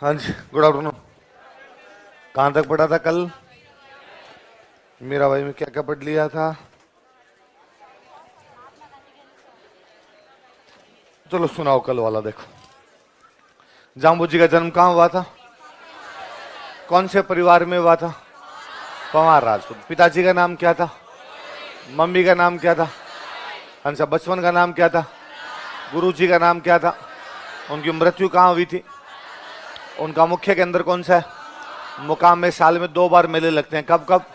हाँ जी, good afternoon. कहाँ तक पढ़ा था कल? मीरा भाई में क्या क्या पढ़ लिया था? चलो सुनाओ कल वाला। देखो, जाम्बू जी का जन्म कहाँ हुआ था? कौन से परिवार में हुआ था? पंवार राजपूत। पिताजी का नाम क्या था? मम्मी का नाम क्या था? अच्छा, बचपन का नाम क्या था? गुरु जी का नाम क्या था? उनकी मृत्यु कहाँ हुई थी? उनका मुख्य केंद्र कौन सा है? मुकाम में साल में 2 बार मेले लगते हैं। कब कब?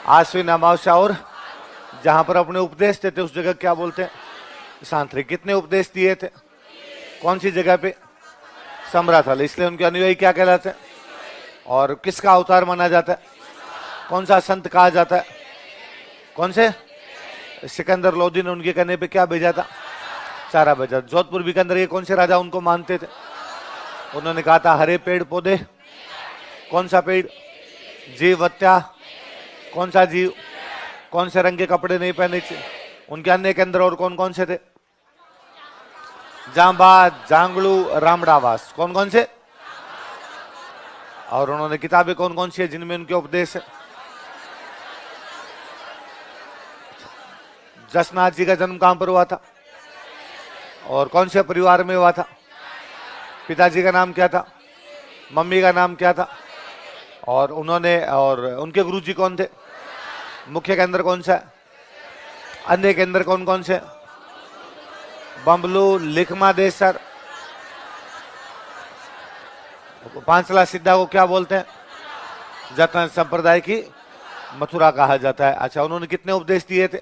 आश्विन अमावस्या और जहां पर अपने उपदेश देते उस जगह क्या बोलते हैं? सांत्रिक। कितने उपदेश दिए थे? कौन सी जगह पे? समराथल। इसलिए उनके अनुयायी क्या कहलाते हैं? और किसका अवतार माना जाता है? कौन सा संत कहा जाता है? कौन से? सिकंदर लोधी ने उनके कहने पे क्या भेजा था? चारा भेजा। जोधपुर बीकानेर के कौन से राजा उनको मानते थे? उन्होंने कहा था हरे पेड़ पौधे। कौन सा पेड़? जीवत्या। कौन सा जीव? कौन से रंग के कपड़े नहीं पहने चाहिए? उनके अन्य केंद्र और कौन कौन से थे? जांबाज, जांगलू, रामड़ावास। कौन कौन से? और उन्होंने किताबें कौन कौन सी है जिनमें उनके उपदेश है? जसनाथ जी का जन्म कहां पर हुआ था? और कौन से परिवार में हुआ था? पिताजी का नाम क्या था? मम्मी का नाम क्या था? और उनके गुरुजी कौन थे? मुख्य केंद्र कौन सा है? अन्य केंद्र कौन कौन से? बम्बलू, लिखमा देसर। पांचला सिद्धा को क्या बोलते हैं? जतन संप्रदाय की मथुरा कहा जाता है। अच्छा, उन्होंने कितने उपदेश दिए थे?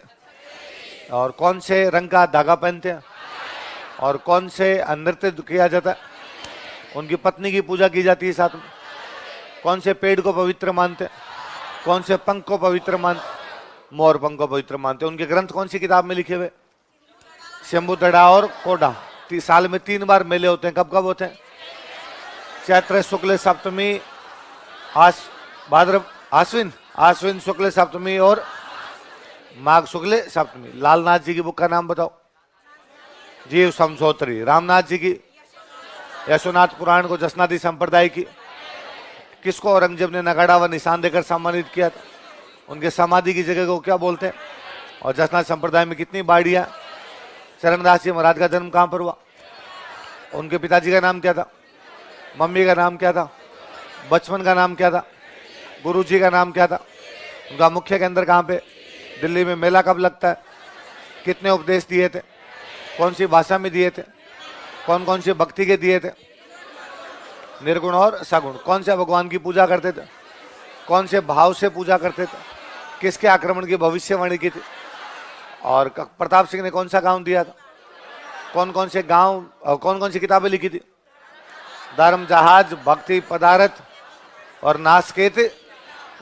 और कौन से रंग का धागा पहनते हैं? और कौन से नृत्य किया जाता है? उनकी पत्नी की पूजा की जाती है साथ में। कौन से पेड़ को पवित्र मानते हैं? कौन से पंख को पवित्र मानते? मोर पंख को पवित्र मानते। उनके ग्रंथ कौन सी किताब में लिखे हुए? शंभुतड़ा और कोडा। साल में 3 बार मेले होते हैं। कब कब होते हैं? चैत्र शुक्ल सप्तमी, आश्विन शुक्ल सप्तमी और माघ शुक्ल सप्तमी। लालनाथ जी की बुक का नाम बताओ। जीव समसोत्री। रामनाथ जी की यशोनाथ पुराण को जसनादी संप्रदाय की। किसको औरंगजेब ने नगाड़ा व निशान देकर सम्मानित किया था? उनके समाधि की जगह को क्या बोलते हैं? और जसनाथ संप्रदाय में कितनी बाड़ियां? चरणदास जी महाराज का जन्म कहां पर हुआ? उनके पिताजी का नाम क्या था? मम्मी का नाम क्या था? बचपन का नाम क्या था? गुरु जी का नाम क्या था? उनका मुख्य केंद्र कहां पे? दिल्ली में मेला कब लगता है? कितने उपदेश दिए थे? कौन सी भाषा में दिए थे? कौन कौन सी भक्ति के दिए थे? निर्गुण और सगुण। कौन से भगवान की पूजा करते थे? कौन से भाव से पूजा करते थे? किसके आक्रमण की भविष्यवाणी की थी? और प्रताप सिंह ने कौन सा गांव दिया था? कौन कौन से गांव और कौन कौन सी किताबें लिखी थी? धर्म जहाज, भक्ति पदार्थ और नासकेत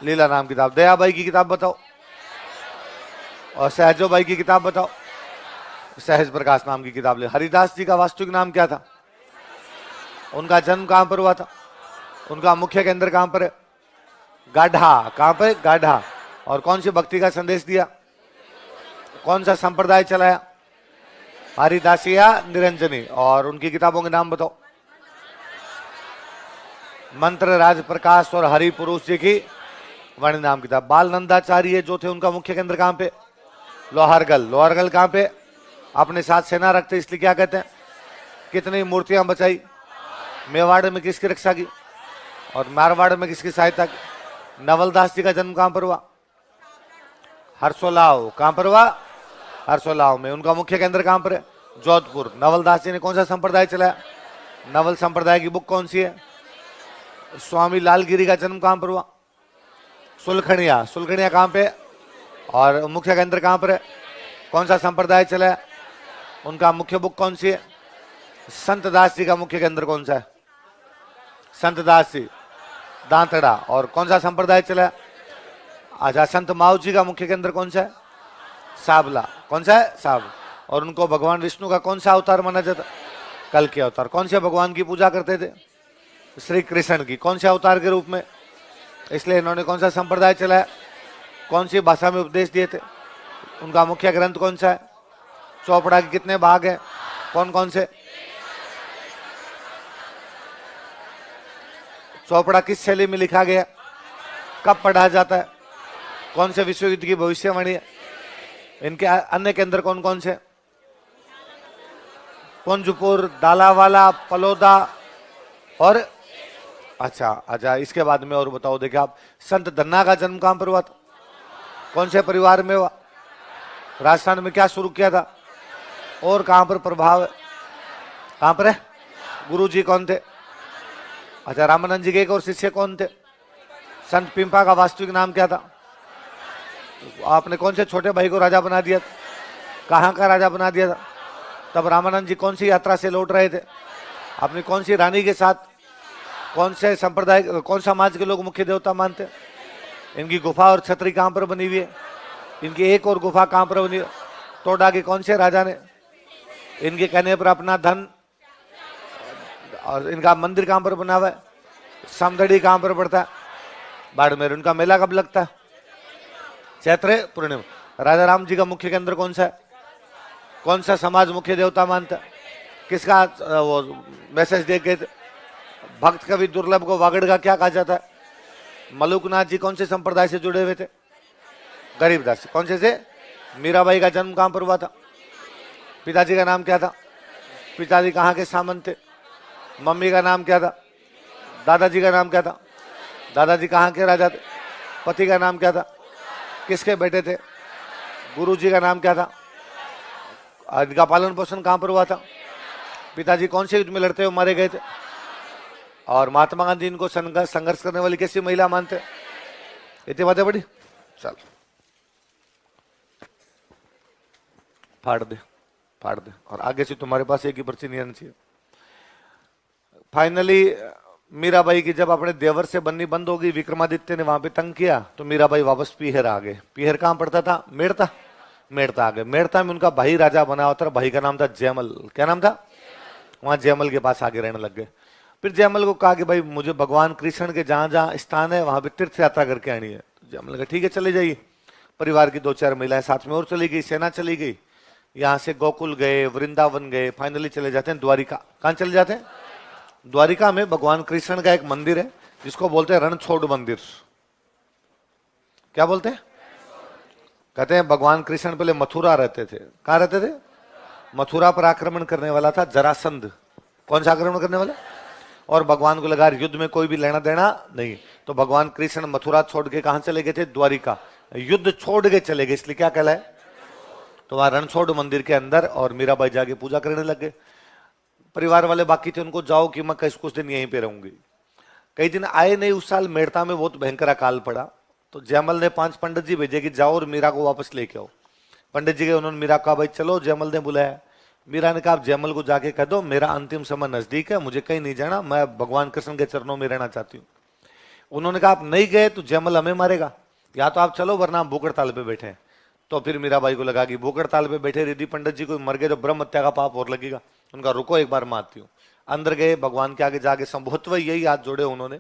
लीला नाम किताब। दयाबाई की किताब बताओ। और सहजोबाई की किताब बताओ। सहज प्रकाश नाम की किताब ले। हरिदास जी का वास्तविक नाम क्या था? उनका जन्म कहां पर हुआ था? उनका मुख्य केंद्र कहां पर है? गाढ़ा। कहां पर? गाढ़ा। और कौन सी भक्ति का संदेश दिया? कौन सा संप्रदाय चलाया? हरिदासिया निरंजनी। और उनकी किताबों के नाम बताओ। मंत्र राज प्रकाश और हरि पुरुष जी की वाणी नाम किताब। बाल नंदाचार्य जो थे उनका मुख्य केंद्र कहां पे? लोहारगल। लोहारगल कहां पे? अपने साथ सेना रखते इसलिए क्या कहते हैं? कितनी मूर्तियां बचाई? मेवाड़ में किसकी रक्षा की? और मारवाड़ में किसकी सहायता की? नवलदास जी का जन्म कहां पर हुआ? हरसोलाव। कहां पर हुआ? हरसोलाव में। उनका मुख्य केंद्र कहां पर है? जोधपुर। नवलदास जी ने कौन सा संप्रदाय चलाया? नवल संप्रदाय की बुक कौन सी है? स्वामी लालगिरी का जन्म कहां पर हुआ? सुलखड़िया। सुलखड़िया कहां पे? और मुख्य केंद्र कहां पर है? कौन सा संप्रदाय चलाया? उनका मुख्य बुक कौन सी है? संत दास जी का मुख्य केंद्र कौन सा है? संत दास जी दांतड़ा। और कौन सा संप्रदाय चलाया? अच्छा, संत माऊ जी का मुख्य केंद्र कौन सा है? साबला। कौन सा है? साब। और उनको भगवान विष्णु का कौन सा अवतार माना जाता? कल के अवतार। कौन से भगवान की पूजा करते थे? श्री कृष्ण की। कौन से अवतार के रूप में? इसलिए इन्होंने कौन सा संप्रदाय चलाया? कौन सी भाषा में उपदेश दिए थे? उनका मुख्य ग्रंथ कौन सा है? चौपड़ा के कितने भाग हैं? कौन कौन से? चौपड़ा किस शैली में लिखा गया? कब पढ़ा जाता है? कौन से विश्व युद्ध की भविष्यवाणी है? इनके अन्य केंद्र कौन कौन से? कुंजपुर, डालावाला, पलोदा और अच्छा, इसके बाद में और बताओ। देखिए आप, संत धन्ना का जन्म कहां पर हुआ था? कौन से परिवार में हुआ? राजस्थान में। क्या शुरू किया था? और कहां पर प्रभाव है? कहां पर है? गुरु जी कौन थे? अच्छा, रामानंद जी के एक और शिष्य कौन थे? संत पिंपा का वास्तविक नाम क्या था? आपने कौन से छोटे भाई को राजा बना दिया? कहां का राजा बना दिया था? तब रामानंद जी कौन सी यात्रा से लौट रहे थे? आपने कौन सी रानी के साथ? कौन से संप्रदाय, कौन समाज के लोग मुख्य देवता मानते? इनकी गुफा और छतरी कहां पर बनी हुई है? इनकी एक और गुफा कहां पर बनी है? टोडा के कौन से राजा ने इनके कहने पर अपना धन, और इनका मंदिर कहां पर बना हुआ है? समदड़ी कहां पर पड़ता है? बाड़मेर। उनका मेला कब लगता है? चैत्र पूर्णिमा। राजा राम जी का मुख्य केंद्र कौन सा है? कौन सा समाज मुख्य देवता मानता है? किसका वो मैसेज दे गए थे? भक्त कवि दुर्लभ को वागड़ का क्या कहा जाता है? मलुकनाथ जी कौन से संप्रदाय से जुड़े हुए थे? गरीबदास। कौन से थे? मीराबाई का जन्म कहां पर हुआ था? पिताजी का नाम क्या था? पिताजी कहां के सामंत थे? मम्मी का नाम क्या था? दादाजी का नाम क्या था? दादाजी कहां के राजा थे? पति का नाम क्या था? किसके बेटे थे? गुरुजी का नाम क्या था? इनका पालन पोषण कहां पर हुआ था? पिताजी कौन से युद्ध में लड़ते हुए मारे गए थे? और महात्मा गांधी इनको संघर्ष करने वाली कैसी महिला मानते? इतनी बातें बड़ी। चल फाड़ दे, फाड़ दे। और आगे से तुम्हारे पास एक ही पर्ची नहीं आनी चाहिए। फाइनली मीराबाई की जब अपने देवर से बननी बंद होगी, विक्रमादित्य ने वहां पे तंग किया, तो मीराबाई वापस पीहर आ गए। पीहर कहां पड़ता था? मेड़ता। मेड़ता आ गए। मेड़ता में उनका भाई राजा बना हुआ था। भाई का नाम था जयमल। क्या नाम था? वहां जयमल के पास आगे रहने लग गए। फिर जयमल को कहा कि भाई मुझे भगवान कृष्ण के जहां जहां स्थान है वहां पे तीर्थ यात्रा करके आनी है। तो जयमल कहा ठीक है चले जाइए। परिवार की 2-4 महिलाएं साथ में और चली गई, सेना चली गई। यहां से गोकुल गए, वृंदावन गए, फाइनली चले जाते हैं द्वारिका। कहां चले जाते हैं? द्वारिका में भगवान कृष्ण का एक मंदिर है जिसको बोलते हैं रणछोड़ मंदिर। क्या बोलते हैं? कहते हैं भगवान कृष्ण पहले मथुरा रहते थे। कहां रहते थे? मथुरा पर आक्रमण करने वाला था जरासंध। कौन सा आक्रमण करने वाला? और भगवान को लगा युद्ध में कोई भी लेना देना नहीं, तो भगवान कृष्ण मथुरा छोड़ के कहां चले गए थे? द्वारिका। युद्ध छोड़ के चले गए, इसलिए क्या कहलाए? तो वहां रणछोड़ मंदिर के अंदर और मीराबाई जाके पूजा करने लग गए। परिवार वाले बाकी थे, उनको जाओ कि मैं कुछ दिन यहीं पे रहूंगी। कई दिन आए नहीं। उस साल मेड़ता में बहुत भयंकर अकाल पड़ा, तो जयमल ने 5 पंडित जी भेजे कि जाओ और मीरा को वापस लेके आओ। पंडित जी गए, उन्होंने मीरा कहा भाई चलो। जयमल ने बुलाया। मीरा ने कहा आप जयमल को जाके कह दो मेरा अंतिम समय नजदीक है, मुझे कहीं नहीं जाना, मैं भगवान कृष्ण के चरणों में रहना चाहती हूँ। उन्होंने कहा आप नहीं गए तो जयमल हमें मारेगा, या तो आप चलो वरना हम भूख हड़ताल पे बैठे हैं। तो फिर मीराबाई को लगा कि भूख हड़ताल पे बैठे यदि पंडित जी को मर गए तो ब्रह्म हत्या का पाप और लगेगा। उनका रुको एक बार मारती हूँ। अंदर गए, भगवान के आगे जाके संभवत्व यही हाथ जोड़े उन्होंने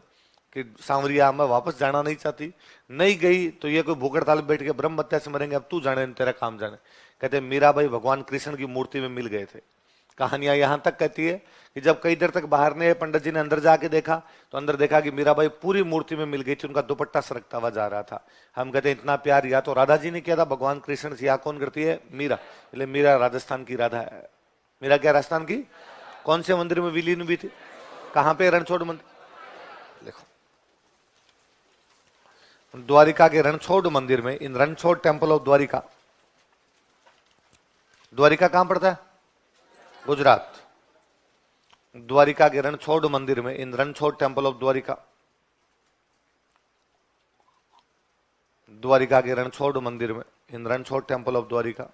कि सांवरिया मैं वापस जाना नहीं चाहती। नहीं गई तो ये कोई भूख हड़ताल बैठ के ब्रह्म हत्या से मरेंगे, अब तू जाने तेरा काम जाने। कहते मीराबाई भगवान कृष्ण की मूर्ति में मिल गए थे। कहानियां यहां तक कहती है कि जब कई देर तक बाहर ने पंडित जी ने अंदर जाके देखा तो अंदर देखा कि मीराबाई पूरी मूर्ति में मिल गई थी। उनका दुपट्टा सरकता हुआ जा रहा था। हम कहते हैं इतना प्यार या तो राधा जी ने किया था भगवान कृष्ण से, या कौन करती है? मीरा। इसलिए मीरा राजस्थान की राधा है। मीरा क्या राजस्थान की? कौन से मंदिर में विलीन हुई थी? कहां पे? रणछोड़ मंदिर। देखो द्वारिका के रणछोड़ मंदिर में, in Ranchhod temple of Dwarka. Dwarka कहां पड़ता है? गुजरात। द्वारिका के रणछोड़ मंदिर में, in Ranchhod temple of Dwarka, Dwarka के रणछोड़ मंदिर में, in Ranchhod temple of Dwarka,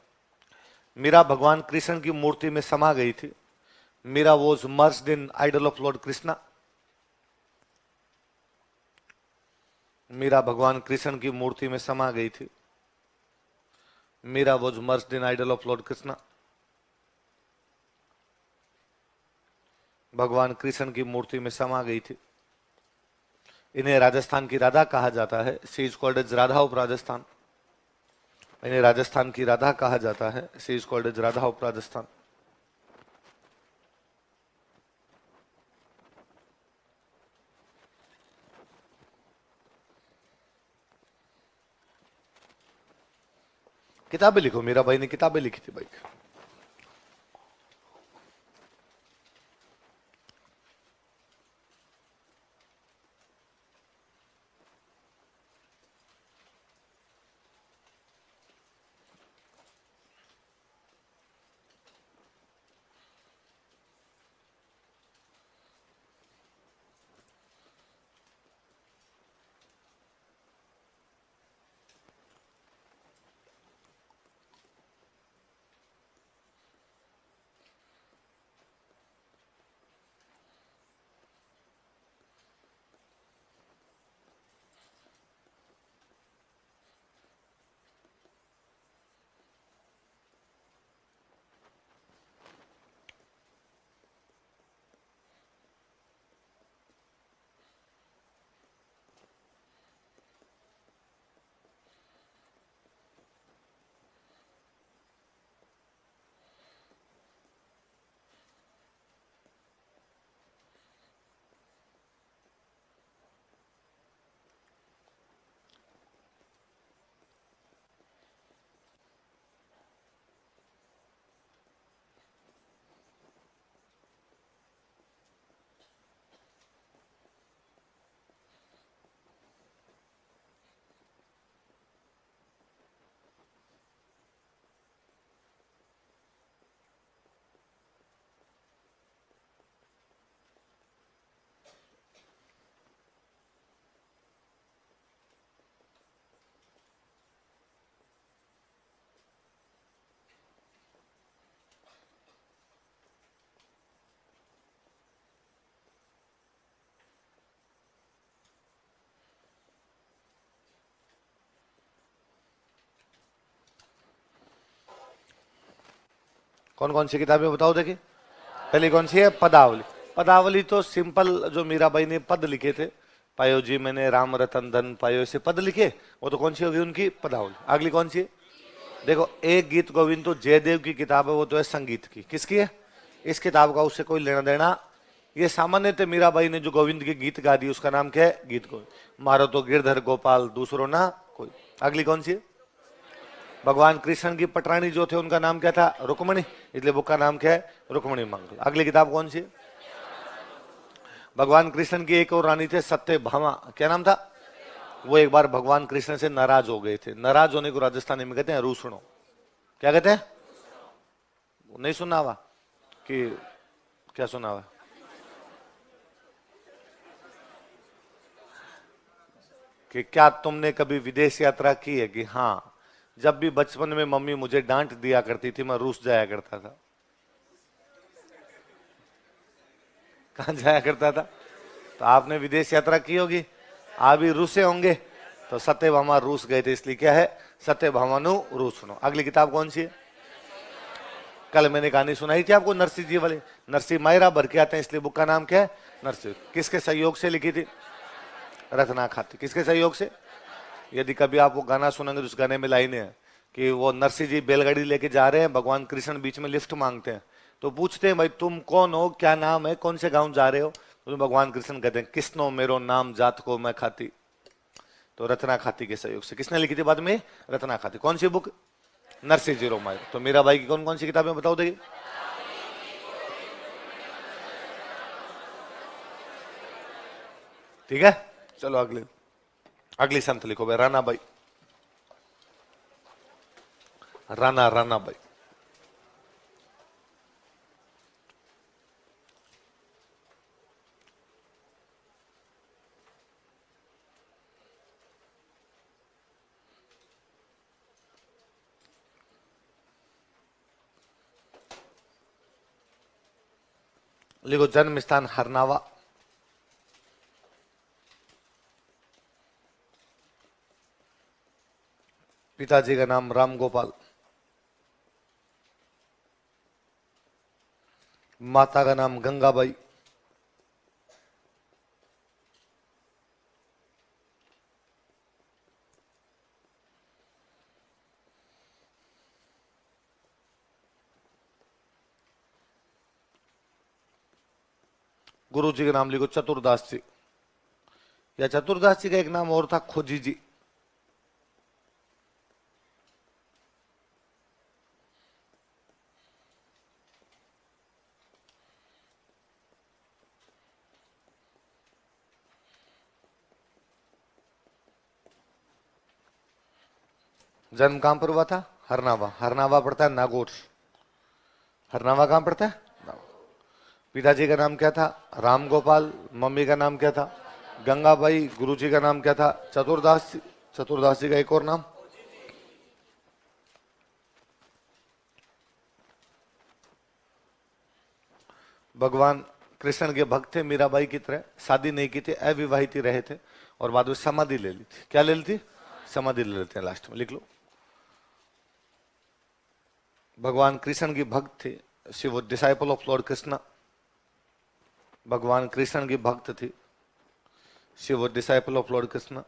Meera भगवान कृष्ण की मूर्ति में समा गई थी। Meera was merged in idol of lord Krishna. Meera भगवान कृष्ण की मूर्ति में समा गई थी। Meera was merged in idol of lord Krishna. भगवान कृष्ण की मूर्ति में समा गई थी। इन्हें राजस्थान की राधा कहा जाता है। She is called as Radha of Rajasthan. इन्हें राजस्थान की राधा कहा जाता है। She is called as Radha of Rajasthan. किताबें लिखो, मेरा भाई ने किताबें लिखी थी भाई। कौन कौन सी किताबें बताओ देखिए। पहली कौन सी है? पदावली। पदावली तो सिंपल, जो मीराबाई ने पद लिखे थे, पायो जी मैंने राम रतन धन पायो, ऐसे पद लिखे, वो तो कौन सी होगी उनकी? पदावली। अगली कौन सी है? देखो, एक गीत गोविंद तो जयदेव की किताब है, वो तो है संगीत की। किसकी है? इस किताब का उससे कोई लेना देना। ये सामान्यतः मीराबाई ने जो गोविंद के गीत गा दी, उसका नाम क्या है? गीत गोविंद। मारो तो गिरधर गोपाल, दूसरो ना कोई। अगली कौन सी है? भगवान कृष्ण की पटरानी जो थे, उनका नाम क्या था? रुक्मणी, इसलिए बुक का नाम क्या है? रुक्मणी मंगल। अगली किताब कौन सी? भगवान कृष्ण की एक और रानी थे, सत्यभामा, क्या नाम था? वो एक बार भगवान कृष्ण से नाराज हो गए थे। नाराज होने को राजस्थानी में कहते हैं रूसणो। क्या कहते हैं? नहीं सुना हुआ कि क्या सुना हुआ? कि क्या तुमने कभी विदेश यात्रा की है? कि हाँ, जब भी बचपन में मम्मी मुझे डांट दिया करती थी, मैं रूस जाया करता था। कहां जाया करता था? तो आपने विदेश यात्रा की होगी, आप भी रूसे होंगे। तो सत्यभामा रूस गए थे, इसलिए क्या है? सत्यभामानु रूसनो। अगली किताब कौन सी है? कल मैंने कहानी सुनाई थी आपको, नरसिंह जी वाली। नरसिंह मायरा भर के आते हैं, इसलिए बुक का नाम क्या है? नरसिंह। किसके सहयोग से लिखी थी? रत्ना खाती। किसके सहयोग से? यदि कभी आप वो गाना सुनेंगे तो उस गाने में लाइन है कि वो नरसिंह जी बैलगाड़ी लेके जा रहे हैं, भगवान कृष्ण बीच में लिफ्ट मांगते हैं, तो पूछते हैं भाई तुम कौन हो, क्या नाम है, कौन से गांव जा रहे हो? तो भगवान कृष्ण कहते हैं किसनो मेरो नाम जात को मैं खाती। तो रत्ना खाती के सहयोग से। किसने लिखी थी बाद में? रत्ना खाती। कौन सी बुक? नरसिंह जी रोमाई। तो मीरा भाई की कौन कौन सी किताबें बताओ देखिए। ठीक है, चलो अगले, अगली संत लिखो भाई। राना भाई, राना भाई। लिखो जन्म स्थान हरनावा, पिताजी का नाम राम गोपाल, माता का नाम गंगाबाई, गुरु जी का नाम लिखो चतुर्दास जी, या चतुर्दास जी का एक नाम और था खोजी जी। जन्म कहां पर हुआ था? हरनावा। हरनावा पड़ता है नागौर। हरनावा कहां पड़ता है? पिताजी का नाम क्या था? राम गोपाल। मम्मी का नाम क्या था? गंगाबाई। गुरुजी का नाम क्या था? चतुरदास जी। चतुरदास जी का एक और नाम? भगवान कृष्ण के भक्त थे, मीराबाई की तरह शादी नहीं की थी, अविवाहित ही रहे थे और बाद में समाधि ले ली थी। क्या ले ली थी? समाधि ले लेते हैं लास्ट में, लिख लो। भगवान कृष्ण की भक्त थे, शी वो डिसाइपल ऑफ लॉर्ड कृष्णा। भगवान कृष्ण की भक्त थी, शी वो डिसाइपल ऑफ लॉर्ड कृष्णा।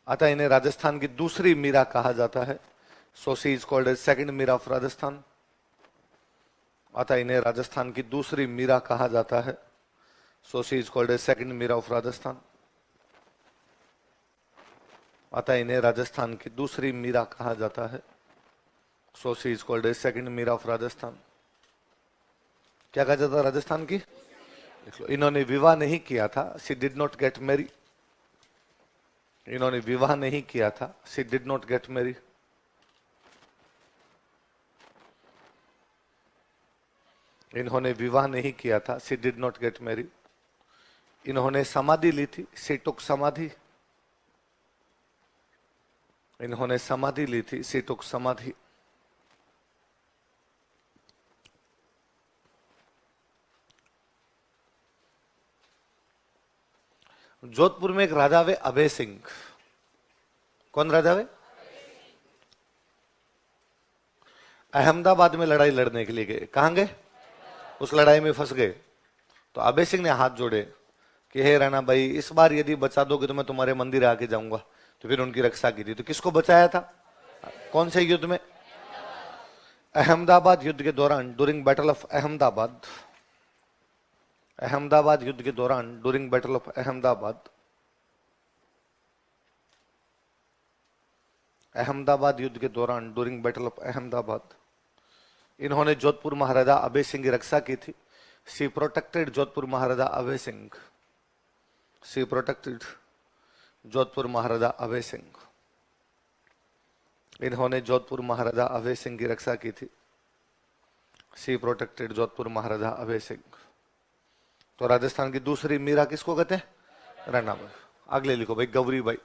अतः इन्हें राजस्थान की दूसरी मीरा कहा जाता है, so she is called as second Meera of Rajasthan. अतः इन्हें राजस्थान की दूसरी मीरा कहा जाता है, so she is called as second Meera of Rajasthan. अतः इन्हें राजस्थान की दूसरी मीरा कहा जाता है, so she is called as second Meera of Rajasthan. क्या कहा जाता है राजस्थान की? देख लो, इन्होंने विवाह नहीं किया था, she did not gate Mary. इन्होंने विवाह नहीं किया था, she did not gate Mary. इन्होंने विवाह नहीं किया था, she did not gate Mary. इन्होंने समाधि ली थी, शी टुक समाधि। इन्होंने समाधि ली थी, शी टुक समाधि। जोधपुर में एक राजा वे अभय सिंह। कौन राजा वे? अहमदाबाद में लड़ाई लड़ने के लिए गए। कहां गए? उस लड़ाई में फंस गए। तो अभय सिंह ने हाथ जोड़े कि हे राणा भाई, इस बार यदि बचा दोगे तो मैं तुम्हारे मंदिर आके जाऊंगा। तो फिर उनकी रक्षा की थी। तो किसको बचाया था? कौन से युद्ध में? अहमदाबाद युद्ध के दौरान, during battle of Ahmedabad. Ahmedabad युद्ध के दौरान, during battle of Ahmedabad. Ahmedabad युद्ध के दौरान, ड्यूरिंग बैटल ऑफ अहमदाबाद, इन्होंने जोधपुर महाराजा अभय सिंह की रक्षा की थी। She protected Jodhpur Maharaja Abhay Singh. She protected Jodhpur Maharaja Abhay Singh. इन्होंने जोधपुर महाराजा अभय सिंह की रक्षा की थी। She protected Jodhpur Maharaja Abhay Singh. तो राजस्थान की दूसरी मीरा किसको कहते हैं? रैनाबाई। अगले लिखो भाई, गौरीबाई।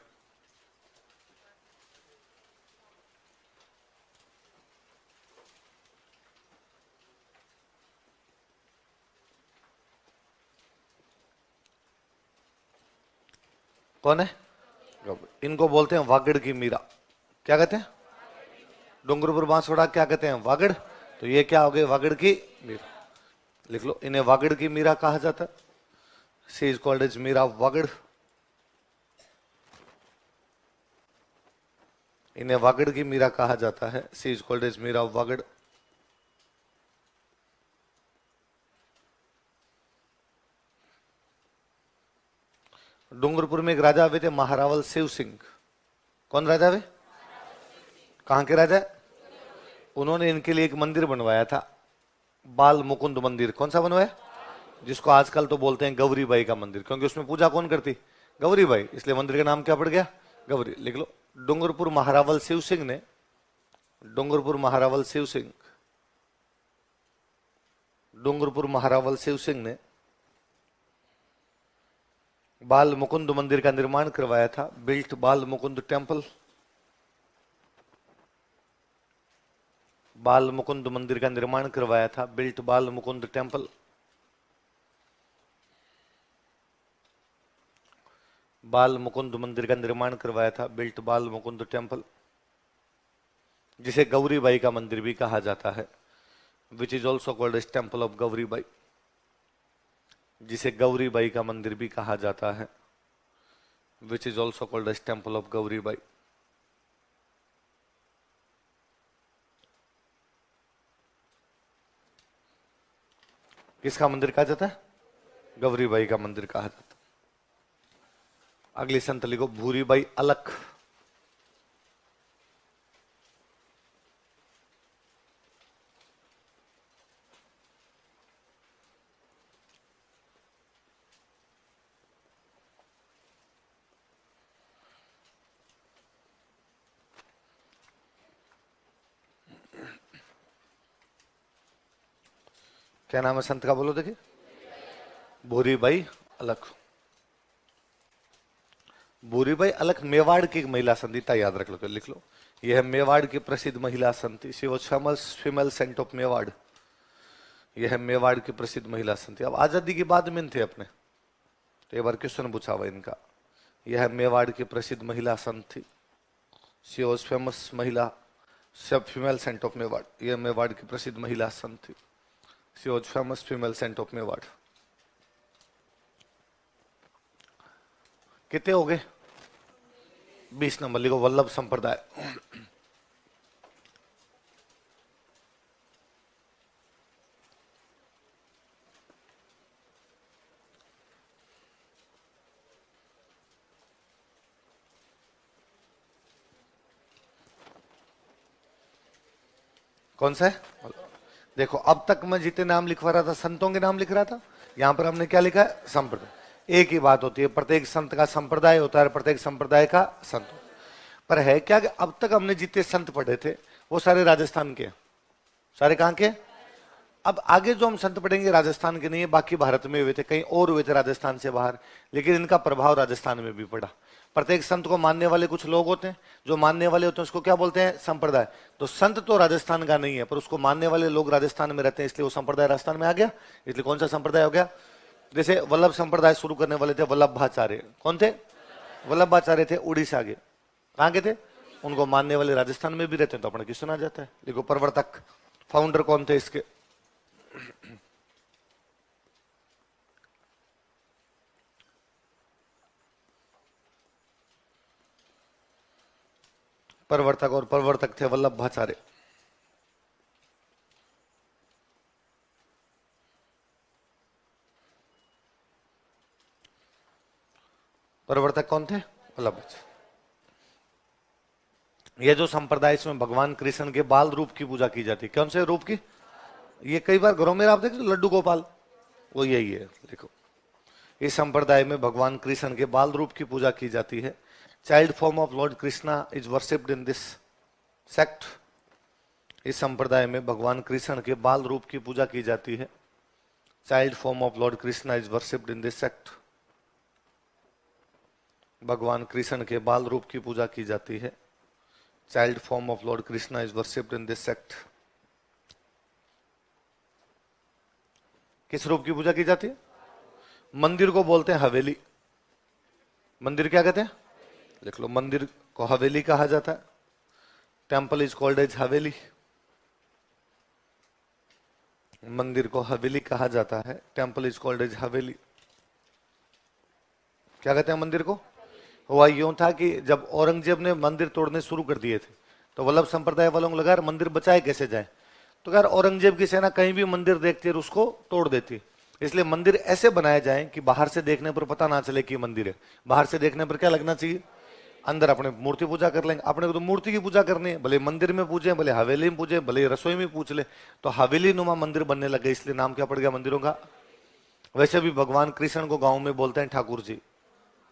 कौन है? इनको बोलते हैं वागड़ की मीरा। क्या कहते हैं? डूंगरपुर बांसवाड़ा क्या कहते हैं? वागड़। तो ये क्या हो गए? वागड़ की मीरा। लिख लो, इन्हें वागड़ की मीरा कहा जाता है। She is called as Mira Vagad. इन्हें वागड़ की मीरा कहा जाता है। She is called as Mira Vagad. Dungarpur में एक राजा हुए थे, महारावल शिव सिंह। कौन राजा वे? कहां के राजा? उन्होंने इनके लिए एक मंदिर बनवाया था, बाल मुकुंद मंदिर। कौन सा बनवाया? जिसको आजकल तो बोलते हैं गौरीबाई का मंदिर, क्योंकि उसमें पूजा कौन करती? गौरीबाई, इसलिए मंदिर का नाम क्या पड़ गया? गौरी। लिख लो, डूंगरपुर महारावल शिव सिंह ने, डूंगरपुर महारावल शिव सिंह, डूंगरपुर महारावल शिव सिंह ने बाल मुकुंद मंदिर का निर्माण करवाया था। बिल्ट बाल मुकुंद टेम्पल। बाल मुकुंद मंदिर का निर्माण करवाया था। बिल्ट बाल मुकुंद टेम्पल। बाल मुकुंद मंदिर का निर्माण करवाया था। बिल्ट बाल मुकुंद टेम्पल, जिसे गौरीबाई का मंदिर भी कहा जाता है, which is also called as temple of Gauribai. जिसे गौरीबाई का मंदिर भी कहा जाता है, which is also called as temple of Gauribai. किसका मंदिर कहा जाता है? गौरीबाई का मंदिर कहा जाता है। अगली संत लिखो, भूरीबाई अलख। क्या नाम है संत का, बोलो देखिए। भूरीबाई अलख। भूरीबाई अलख मेवाड़ की एक महिला संत, इतना याद रख लो, तो लिख लो। यह है मेवाड़ की प्रसिद्ध महिला संत, she was famous female saint of Mewar. यह है मेवाड़ की प्रसिद्ध महिला संत। अब आजादी के बाद में थे अपने, तो एक बार क्वेश्चन पूछा हुआ इनका। यह है मेवाड़ की प्रसिद्ध महिला संत थी, शी वाज फेमस महिला सब फीमेल सेंट ऑफ मेवाड़। यह मेवाड़ की प्रसिद्ध महिला संत थी, she was famous female saint of Mewar. कितने हो गए? 20 नंबर लिखो। वल्लभ संप्रदाय। कौन सा है? देखो अब तक मैं जितने नाम लिखवा रहा था संतों के नाम लिख रहा था, यहां पर हमने क्या लिखा है? संप्रदाय। एक ही बात होती है, प्रत्येक संत का संप्रदाय होता है, प्रत्येक संप्रदाय का संत। पर है क्या कि अब तक हमने जितने संत पढ़े थे वो सारे राजस्थान के। सारे कहां के? अब आगे जो हम संत पढ़ेंगे राजस्थान के नहीं है, बाकी भारत में हुए थे, कहीं और हुए थे राजस्थान से बाहर, लेकिन इनका प्रभाव राजस्थान में भी पड़ा। प्रत्येक संत को मानने वाले कुछ लोग होते हैं, जो मानने वाले होते हैं उसको क्या बोलते हैं? संप्रदाय। तो संत तो राजस्थान का नहीं है, पर उसको मानने वाले लोग राजस्थान में रहते हैं, इसलिए वो संप्रदाय राजस्थान में आ गया। इसलिए कौन सा संप्रदाय हो गया? जैसे वल्लभ संप्रदाय शुरू करने वाले थे वल्लभाचार्य। कौन थे? वल्लभाचार्य थे, उड़ीसा के। कहां के थे? उनको मानने वाले राजस्थान में भी रहते हैं, तो अपने क्वेश्चन आ जाता है। देखो प्रवर्तक, फाउंडर कौन थे इसके? प्रवर्तक, और प्रवर्तक थे वल्लभाचार्य। प्रवर्तक कौन थे? वल्लभाचार्य। ये जो संप्रदाय, इसमें भगवान कृष्ण के बाल रूप की पूजा की जाती है। कौन से रूप की? ये कई बार घरों में आप देखते लड्डू गोपाल, वो यही है। देखो इस संप्रदाय में भगवान कृष्ण के बाल रूप की पूजा की जाती है। Child form of lord Krishna is worshipped in this sect. इस संप्रदाय में भगवान कृष्ण के बाल रूप की पूजा की जाती है। Child form of lord Krishna is worshipped in this sect. भगवान कृष्ण के बाल रूप की पूजा की जाती है। Child form of lord Krishna is worshipped in this sect. किस रूप की पूजा की जाती है? मंदिर को बोलते हैं हवेली। मंदिर क्या कहते हैं? लिख लो, मंदिर को हवेली कहा जाता है। टेम्पल इज कॉल्ड एज हवेली। मंदिर को हवेली कहा जाता है। टेम्पल इज कॉल्ड एज हवेली। क्या कहते हैं मंदिर को? हुआ यूं था कि जब औरंगजेब ने मंदिर तोड़ने शुरू कर दिए थे, तो वल्लभ संप्रदाय वालों को लगा मंदिर बचाए कैसे जाए। तो यार औरंगजेब की सेना कहीं भी मंदिर देखती है उसको तोड़ देती, इसलिए मंदिर ऐसे बनाए जाए कि बाहर से देखने पर पता ना चले कि मंदिर है। बाहर से देखने पर क्या लगना चाहिए? अंदर अपने मूर्ति पूजा कर लेंगे। अपने को तो मूर्ति की पूजा करनी है, भले मंदिर में पूजे, भले हवेली में पूजे, भले रसोई में पूछ ले। तो हवेली नुमा मंदिर बनने लगे, इसलिए नाम क्या पड़ गया मंदिरों का। वैसे भी भगवान कृष्ण को गांव में बोलते हैं ठाकुर जी।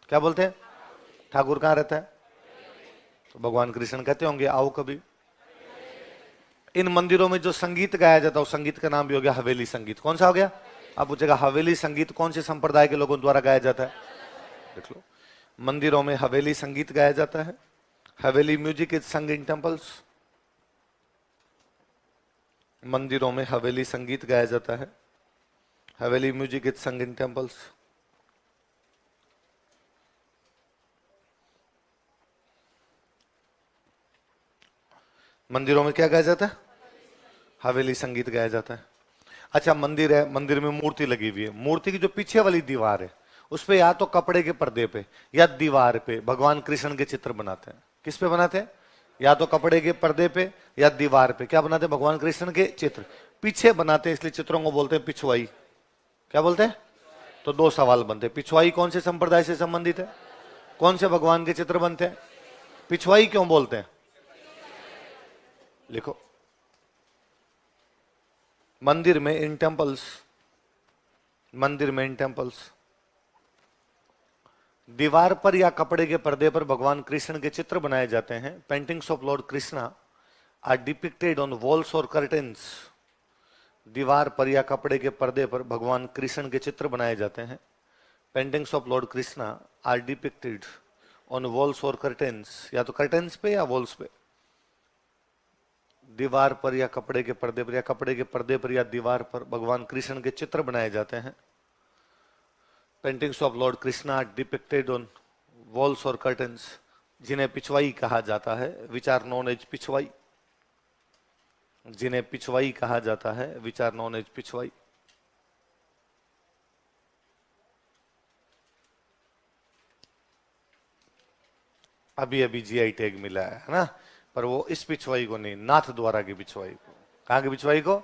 क्या बोलते हैं? ठाकुर कहाँ रहता है? तो भगवान कृष्ण कहते होंगे आओ कभी। इन मंदिरों में जो संगीत गाया जाता है, उस संगीत का नाम भी हो गया हवेली संगीत। कौन सा हो गया? आप पूछेगा हवेली संगीत कौन से संप्रदाय के लोगों द्वारा गाया जाता है? देख लो, मंदिरों में हवेली संगीत गाया जाता है। हवेली म्यूजिक इज संग इन टेम्पल्स। मंदिरों में हवेली संगीत गाया जाता है। हवेली म्यूजिक इज संग इन टेम्पल्स। मंदिरों में क्या गाया जाता है? हवेली संगीत गाया जाता है। अच्छा, मंदिर है, मंदिर में मूर्ति लगी हुई है। मूर्ति की जो पीछे वाली दीवार है, उस पे या तो कपड़े के पर्दे पे या दीवार पे भगवान कृष्ण के चित्र बनाते हैं। किस पे बनाते हैं? या तो कपड़े के पर्दे पे या दीवार पे क्या बनाते हैं? भगवान कृष्ण के चित्र पीछे बनाते हैं, इसलिए चित्रों को बोलते हैं पिछवाई। क्या बोलते हैं? तो दो सवाल बनते हैं, पिछवाई कौन से संप्रदाय से संबंधित है? कौन से भगवान के चित्र बनते हैं? पिछवाई क्यों बोलते हैं? लिखो, मंदिर में इन टेम्पल्स, मंदिर में इन टेम्पल्स दीवार पर या कपड़े के पर्दे पर भगवान कृष्ण के चित्र बनाए जाते हैं। Paintings of lord Krishna are depicted on walls और कर्टेन्स दीवार पर या कपड़े के पर्दे पर भगवान कृष्ण के चित्र बनाए जाते हैं। Paintings of lord Krishna are depicted on walls और कर्टेन्स, या तो कर्टेन्स पे या वॉल्स पे। दीवार पर या कपड़े के पर्दे पर, या कपड़े के पर्दे पर या दीवार पर भगवान कृष्ण के चित्र बनाए जाते हैं। Paintings of lord Krishna are depicted on walls और कर्टेन्स, जिन्हें पिछवाई कहा जाता है, which are known as Pichhwai, जिन्हें पिछवाई कहा जाता है, which are known as Pichhwai. अभी अभी जीआई टैग मिला है ना, पर वो इस पिछवाई को नहीं, नाथ द्वारा की पिछवाई को। कहां की पिछवाई को?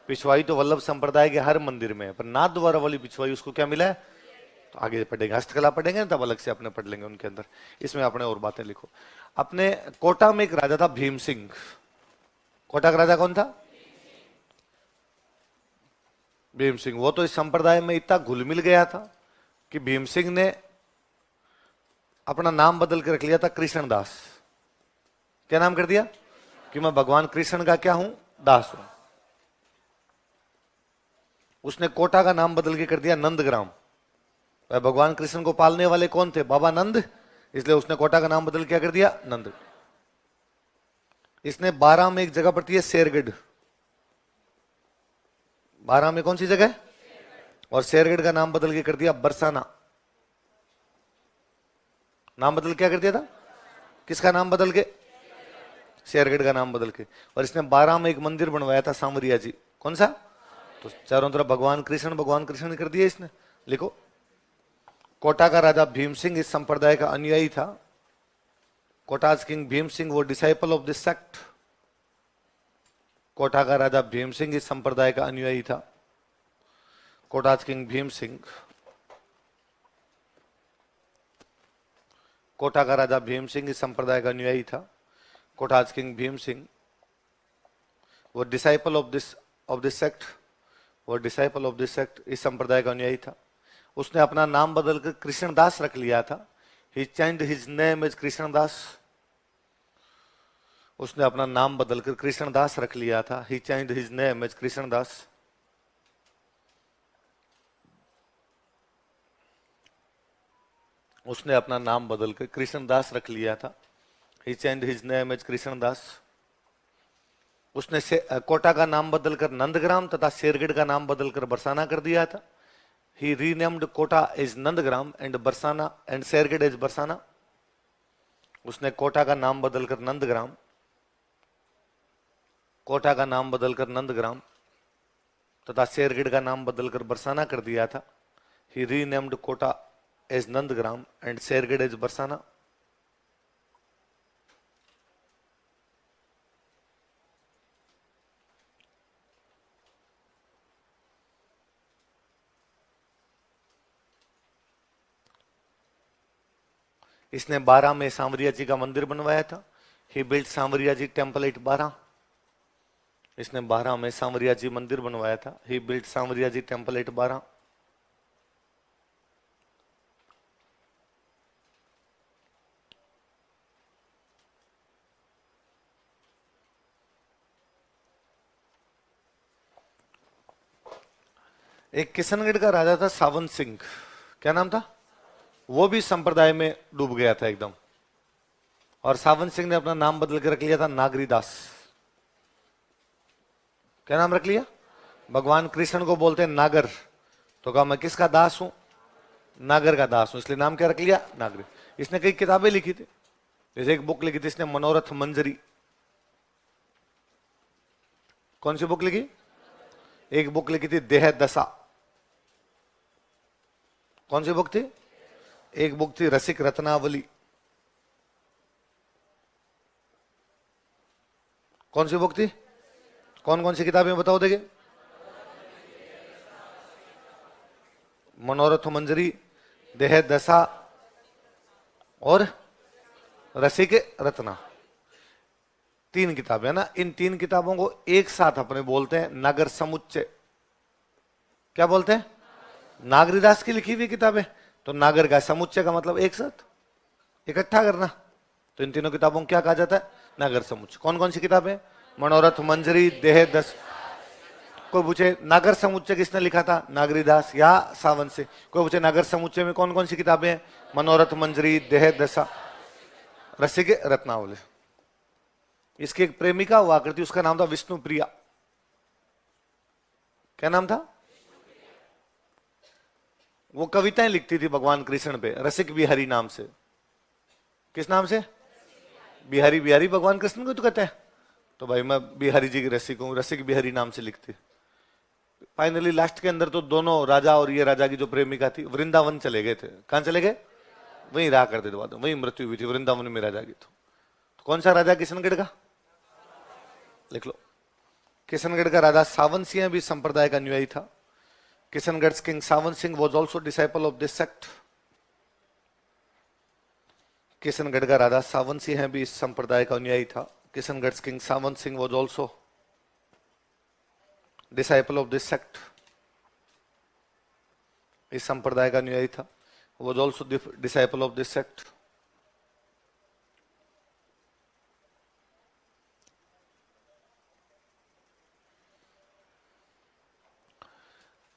पिछवाई तो वल्लभ संप्रदाय के हर मंदिर में है, पर नाथ द्वारा वाली पिछवाई उसको क्या मिला है? तो आगे पढ़ेंगे, हस्तकला पढ़ेंगे तब अलग से अपने पढ़ लेंगे उनके अंदर। इसमें अपने और बातें लिखो। अपने कोटा में एक राजा था भीम सिंह। कोटा का राजा कौन था? भीम सिंह। वो तो इस संप्रदाय में इतना घुल मिल गया था कि भीम सिंह ने अपना नाम बदल के रख लिया था कृष्णदास। क्या नाम कर दिया? कि मैं भगवान कृष्ण का क्या हूं? दास हूं। उसने कोटा का नाम बदल के कर दिया नंदग्राम। वह भगवान कृष्ण को पालने वाले कौन थे? बाबा नंद, इसलिए उसने कोटा का नाम बदल क्या कर दिया? नंद। इसने 12 में एक जगह पड़ती है शेरगढ़। 12 में कौन सी जगह? और शेरगढ़ का नाम बदल के कर दिया बरसाना। नाम बदल क्या कर दिया था? किसका नाम बदल के? शेरगढ़ का नाम बदल के। और इसने 12 में एक मंदिर बनवाया था सांवरिया जी। कौन सा? तो चारों तरफ भगवान कृष्ण कर दिया इसने। लिखो, कोटा का राजा भीम सिंह इस संप्रदाय का अनुयायी था। Kota's king Bhim Singh was disciple of this sect. Kota का राजा भीम सिंह इस संप्रदाय का अनुयायी था। कोटाज किंग भीम सिंह, कोटा का राजा भीम सिंह इस संप्रदाय का अनुयायी था। Kota's king Bhim Singh was disciple of this sect, वो डिसाइपल ऑफ दिस सेक्ट इस संप्रदाय का अनुयायी था। उसने अपना नाम बदलकर कृष्णदास रख लिया था। He changed his name as Krishnadas. उसने अपना नाम बदलकर कृष्णदास रख लिया था। He changed his name as Krishnadas. उसने अपना नाम बदलकर कृष्णदास रख लिया था। He changed his name as Krishnadas. उसने कोटा का नाम बदलकर नंदग्राम तथा शेरगढ़ का नाम बदलकर बरसाना कर दिया था। He renamed Kota as Nandgram and Barsana and Serged as Barsana. उसने कोटा का नाम बदलकर नंदग्राम, कोटा का नाम बदलकर नंदग्राम तथा शेरगढ़ का नाम बदलकर बरसाना कर दिया था। He renamed Kota as Nandgram and Serged as Barsana. इसने 12 में सांवरिया जी का मंदिर बनवाया था। He built Sanwariya ji temple at 12। इसने 12 में सांवरिया जी मंदिर बनवाया था। He built Sanwariya ji temple at 12। एक किशनगढ़ का राजा था सावन सिंह। क्या नाम था? वो भी संप्रदाय में डूब गया था एकदम। और सावन सिंह ने अपना नाम बदल के रख लिया था नागरीदास। क्या नाम रख लिया? भगवान कृष्ण को बोलते हैं नागर, तो कहा मैं किसका दास हूं? नागर का दास हूं, इसलिए नाम क्या रख लिया? नागरी। इसने कई किताबें लिखी थी, जैसे एक बुक लिखी थी इसने मनोरथ मंजरी। कौन सी बुक लिखी? एक बुक लिखी थी देह दशा। कौन सी बुक थी? एक बुक थी रसिक रत्नावली। कौन सी बुक थी? कौन कौन सी किताबें बताओ देंगे? मनोरथ मंजरी, देह दशा और रसिक रत्ना। 3 किताबें ना। इन 3 किताबों को एक साथ अपने बोलते हैं नगर समुच्चय। क्या बोलते हैं? नागरीदास की लिखी हुई किताबें, तो नागर का समुच्चय का मतलब एक साथ इकट्ठा करना। तो इन तीनों किताबों को क्या कहा जाता है? नागर समुच्चय। कौन कौन सी किताबें? मनोरथ मंजरी, देह दशा कोई पूछे नागर समुच्चय किसने लिखा था, नागरीदास या सावन से। कोई पूछे नागर समुच्चय में कौन कौन सी किताबें हैं, मनोरथ मंजरी, देह दशा, रसिक रत्नावली। इसकी एक प्रेमिका हुआ करती, उसका नाम था विष्णुप्रिया। क्या नाम था? वो कविताएं लिखती थी भगवान कृष्ण पे, रसिक बिहारी नाम से। किस नाम से? बिहारी। बिहारी भगवान कृष्ण को तो कहते हैं, तो भाई मैं बिहारी जी की रसिक हूं, रसिक बिहारी नाम से लिखती। फाइनली लास्ट के अंदर तो दोनों राजा और ये राजा की जो प्रेमिका थी वृंदावन चले गए थे। कहां चले गए? वहीं रहा करते थे, बाद वहीं मृत्यु हुई थी वृंदावन में राजा की। तो कौन सा राजा? किशनगढ़ का, लिख लो। किशनगढ़ का राजा सावन सिंह भी संप्रदाय का अनुयायी था। Kishangarh king Sawan Singh was also disciple of this sect. Kishangarh का राजा सावन सिंह भी इस संप्रदाय का अनुयायी था। Kishangarh king Sawan Singh was also disciple of this sect. इस संप्रदाय का अनुयायी था, was also disciple of this sect.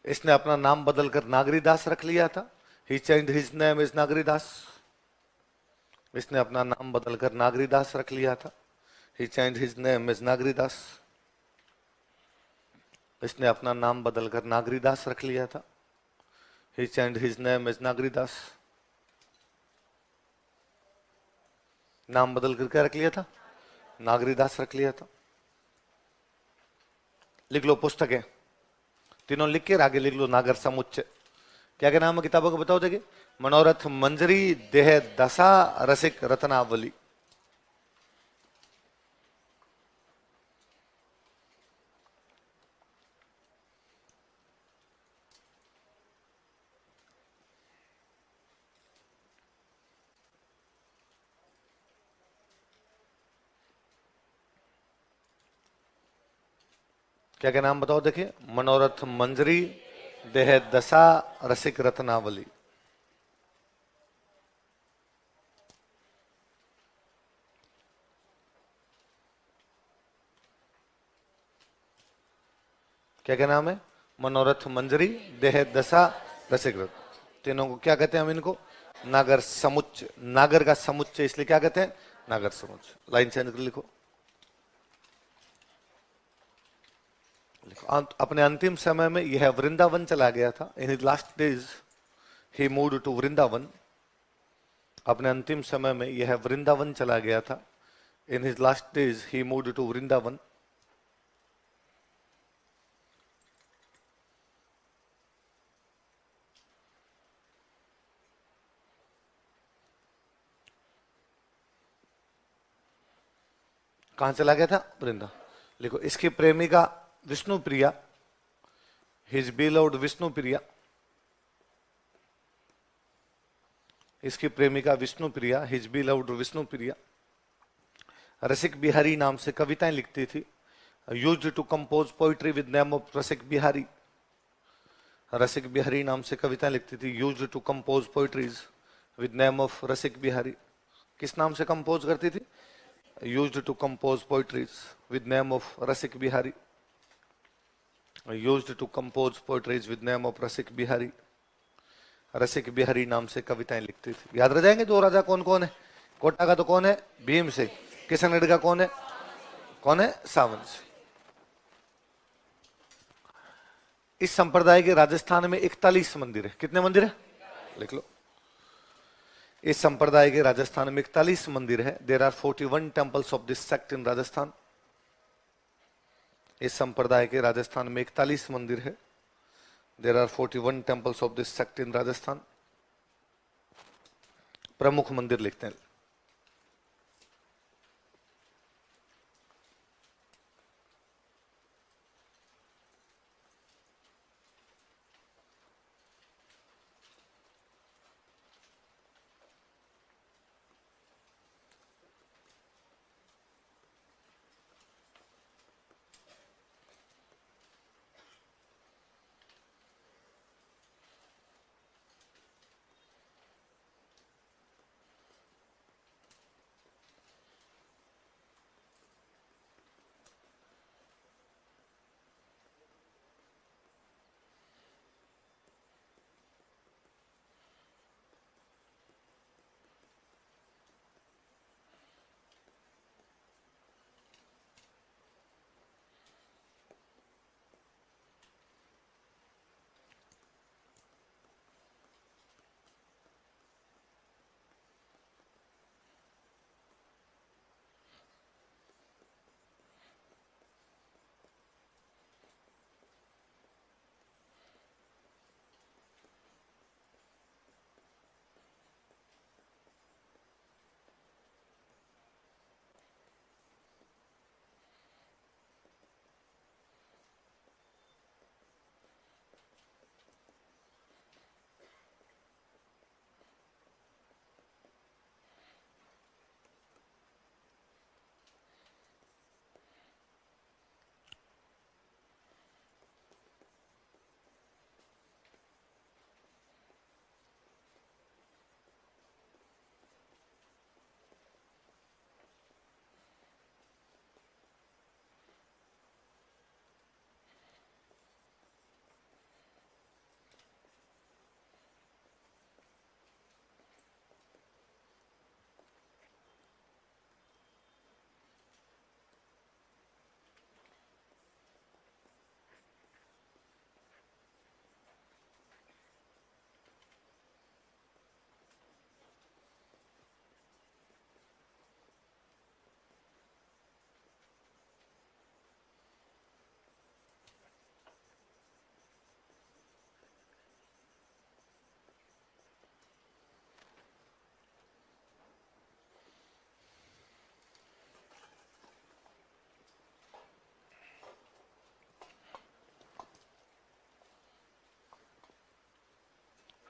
इसने अपना नाम बदलकर नागरीदास रख लिया था। He changed his name is Nagridas. इसने अपना नाम बदलकर नागरीदास रख लिया था। He changed his name is Nagridas. इसने अपना नाम बदलकर नागरीदास रख लिया था। He changed his name is Nagridas. नाम बदलकर क्या रख लिया था? नागरीदास रख लिया था। लिख लो पुस्तकें, तीनों लिख के आगे लिख लो नागर समुच्चय। क्या क्या नाम है किताबों को बताओ देखिए? मनोरथ मंजरी, देह दशा, रसिक रत्नावली। क्या क्या नाम बताओ देखिए? मनोरथ मंजरी, देह दशा, रसिक रत्नावली। क्या क्या नाम है? मनोरथ मंजरी, देह दशा, रसिक रत्न। तीनों को क्या कहते हैं हम? इनको नागर समुच्चय। नागर का समुच्चय इसलिए क्या कहते हैं? नागर समुच्चय। लाइन चेंज कर लिखो। अपने अंतिम समय में यह वृंदावन चला गया था। In his last days he moved to Vrindavan. अपने अंतिम समय में यह वृंदावन चला गया था। In his last days he moved to Vrindavan. कहां चला गया था? वृंदा। लिखो इसकी प्रेमिका विष्णुप्रिया, हिज बिलव्ड विष्णुप्रिया। इसकी प्रेमिका विष्णुप्रिया, हिज बिलव्ड विष्णुप्रिया रसिक बिहारी नाम से कविताएं लिखती थी। Used to compose poetry with name of Rasik Bihari. Rasik Bihari नाम से कविताएं लिखती थी। Used to compose poetries with name of Rasik Bihari. किस नाम से कंपोज करती थी? used to compose poetries with name of Rasik Bihari. Used to compose poetries with name of Rasik Bihari. रसिक बिहारी नाम से कविताएं लिखती थी। याद रह जाएंगे दो राजा कौन कौन है? कोटा का तो कौन है? भीम से। किशनगढ़ का कौन है? कौन है? सावन से। इस संप्रदाय के राजस्थान में 41 मंदिर है। कितने मंदिर है? लिख लो। इस संप्रदाय के राजस्थान में 41 मंदिर है। There are 41 temples of this sect in Rajasthan. इस संप्रदाय के राजस्थान में 41 मंदिर है। There are 41 temples of this sect in Rajasthan. प्रमुख मंदिर लिखते हैं।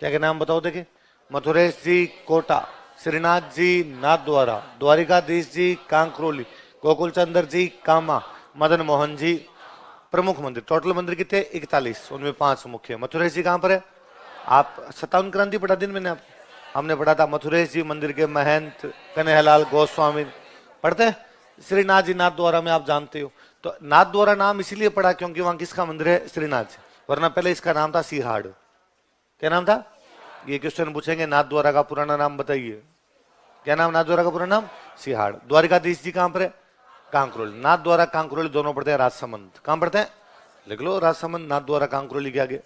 क्या क्या नाम बताओ देखिए। मथुरेश जी कोटा, श्रीनाथ जी नाथद्वारा, द्वारिकाधीश जी कांकरोली, गोकुल चंद्र जी कामा, मदन मोहन जी प्रमुख मंदिर। टोटल मंदिर कितने? 41, उनमें 5 मुख्य। मथुरेश जी कहां पर है? आप 57 क्रांति पढ़ा दिन मैंने आप, हमने पढ़ा था मथुरेश जी मंदिर के महंत कन्हैयालाल गोस्वामी पढ़ते हैं। श्रीनाथ जी नाथ द्वारा में आप जानते हो, तो नाथ द्वारा नाम इसलिए पड़ा क्योंकि वहां किसका मंदिर है? श्रीनाथ जी, वरना पहले इसका नाम था सिहाड़। क्या नाम था? ये क्वेश्चन पूछेंगे नाथ द्वारा का पुराना नाम बताइए। क्या नाम नाथ द्वारा का पूरा नाम? सिहाड़। द्वारिकाधीश जी कहां पर है? कांकरोली। नाथ द्वारा कांकरोली दोनों पढ़ते हैं राजसमंद। कहां पढ़ते हैं? लिख लो राजसमंद, नाथ द्वारा कांकरोली के आगे।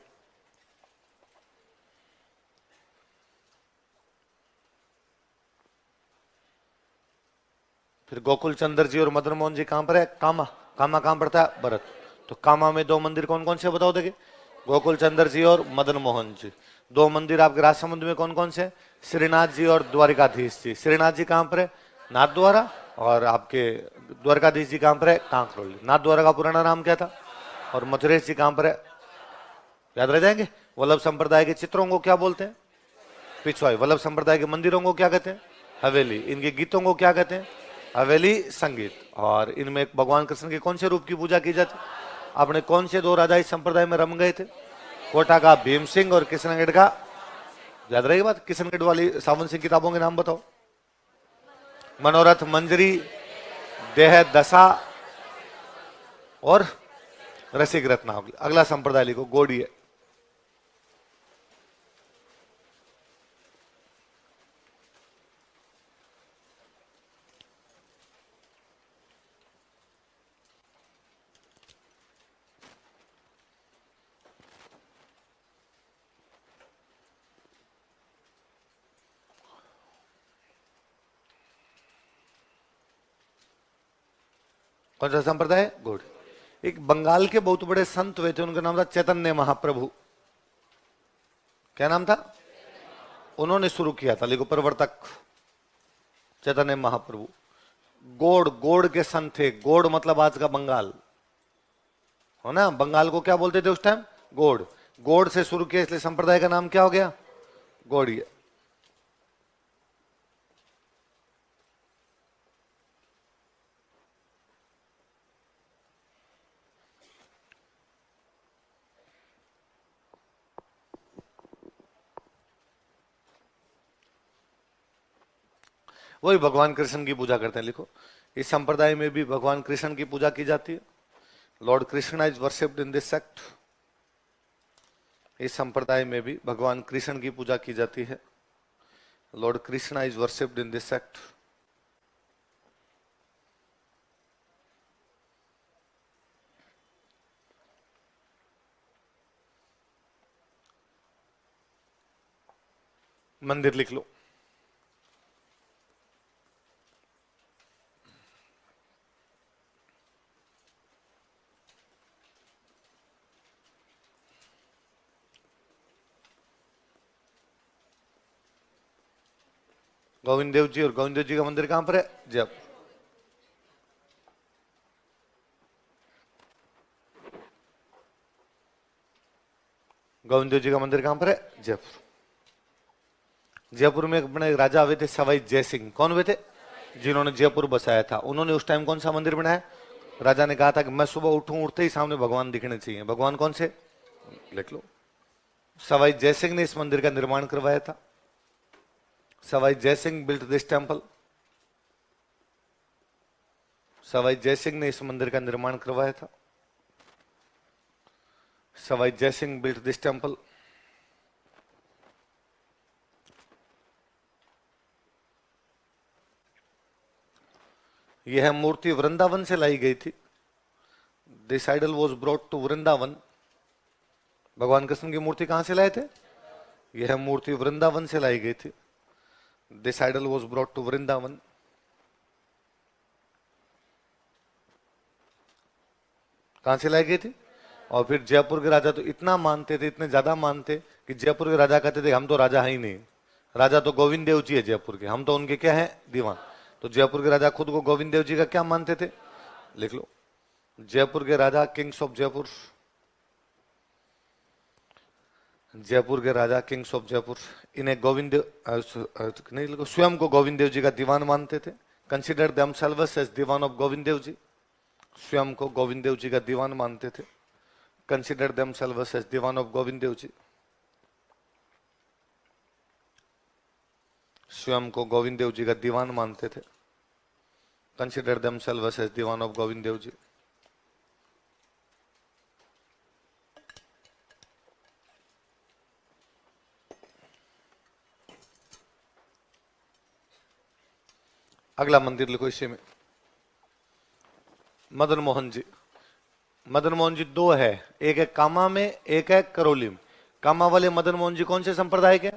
फिर गोकुल चंद्र जी और मदन मोहन जी कहां पर है? कामा। कामा कहां पड़ता है? भरत। तो कामा में 2 मंदिर कौन कौन से बताओ देखिए। गोकुल चंद्र जी और मदन मोहन जी। 2 मंदिर आपके राजसमंद में कौन कौन से? श्रीनाथ जी और द्वारिकाधीश जी। श्रीनाथ जी कहां पर है? नाथ द्वारा। और आपके द्वारकाधीश जी कहां पर है? कांकरोली। नाथ द्वारा का पुराना नाम क्या था? और मथुरेश जी कहां पर है? याद रह जाएंगे। वल्लभ संप्रदाय के चित्रों को क्या बोलते हैं? पिछवाई। वल्लभ संप्रदाय के मंदिरों को क्या कहते हैं? हवेली। इनके गीतों को क्या कहते हैं? हवेली संगीत। और इनमें भगवान कृष्ण के कौन से रूप की पूजा की जाती? आपने कौन से 2 राजा इस संप्रदाय में रम गए थे? कोटा का भीम सिंह और किशनगढ़ का, याद रहेगी बात, किशनगढ़ वाली सावन सिंह किताबों के नाम बताओ। मनोरथ मंजरी, देह दशा और रसिक रत्नावली। अगला संप्रदाय लिखो गोड़िया। कौन सा संप्रदाय? गुड़। एक बंगाल के बहुत बड़े संत हुए थे, उनका नाम था चैतन्य महाप्रभु। क्या नाम था? उन्होंने शुरू किया था, लिखो प्रवर्तक चैतन्य महाप्रभु। गोड़, गोड़ के संत थे। गोड़ मतलब आज का बंगाल हो ना। बंगाल को क्या बोलते थे उस टाइम? गोड़। गोड़ से शुरू किया, इसलिए संप्रदाय का नाम क्या हो गया? गौड़ीय। वही भगवान कृष्ण की पूजा करते हैं। लिखो इस संप्रदाय में भी भगवान कृष्ण की पूजा की जाती है। Lord Krishna is worshipped in this sect. इस संप्रदाय में भी भगवान कृष्ण की पूजा की जाती है। Lord Krishna is worshipped in this sect. मंदिर लिख लो। गोविंद देव जी, और गोविंद देव जी का मंदिर कहां पर है? जयपुर। गोविंद देव जी का मंदिर कहां पर है? जयपुर। जयपुर में अपने राजा हुए थे सवाई जयसिंह। कौन हुए थे? जिन्होंने जयपुर बसाया था। उन्होंने उस टाइम कौन सा मंदिर बनाया? राजा ने कहा था कि मैं सुबह उठूं, उठते ही सामने भगवान दिखने चाहिए। भगवान कौन से? लिख लो। सवाई जयसिंह ने इस मंदिर का निर्माण करवाया था। Sawai Jai Singh built this temple. Sawai Jai Singh ने इस मंदिर का निर्माण करवाया था। Sawai Jai Singh built this temple. यह मूर्ति वृंदावन से लाई गई थी। This idol was brought to Vrindavan. भगवान कृष्ण की मूर्ति कहां से लाए थे? यह मूर्ति वृंदावन से लाई गई थी। This idol was brought to Vrindavan. कहां से लाई गई थी? और फिर जयपुर के राजा तो इतना मानते थे, इतने ज्यादा मानते कि जयपुर के राजा कहते थे हम तो राजा है ही नहीं, राजा तो गोविंद देव जी है जयपुर के, हम तो उनके क्या है? दीवान। तो जयपुर के राजा खुद को गोविंद देव जी का क्या मानते थे? लिख लो। जयपुर के राजा, किंग्स ऑफ जयपुर, जयपुर के राजा, किंग्स ऑफ जयपुर, इन्हें गोविंद देव नहीं लिखो, स्वयं को गोविंद देव जी का दीवान मानते थे। Consider themselves as Dewan of Govind Dev ji, स्वयं को गोविंद देव जी का दीवान मानते थे। Consider themselves as Dewan of Govind Dev ji, स्वयं को गोविंद देव जी का दीवान मानते थे। Consider themselves as Dewan of Govind Dev ji. अगला मंदिर लिखो इसी में, मदन मोहन जी। मदन मोहन जी दो है, एक है कामा में, एक है करौली में। कामा वाले मदन मोहन जी कौन से संप्रदाय के?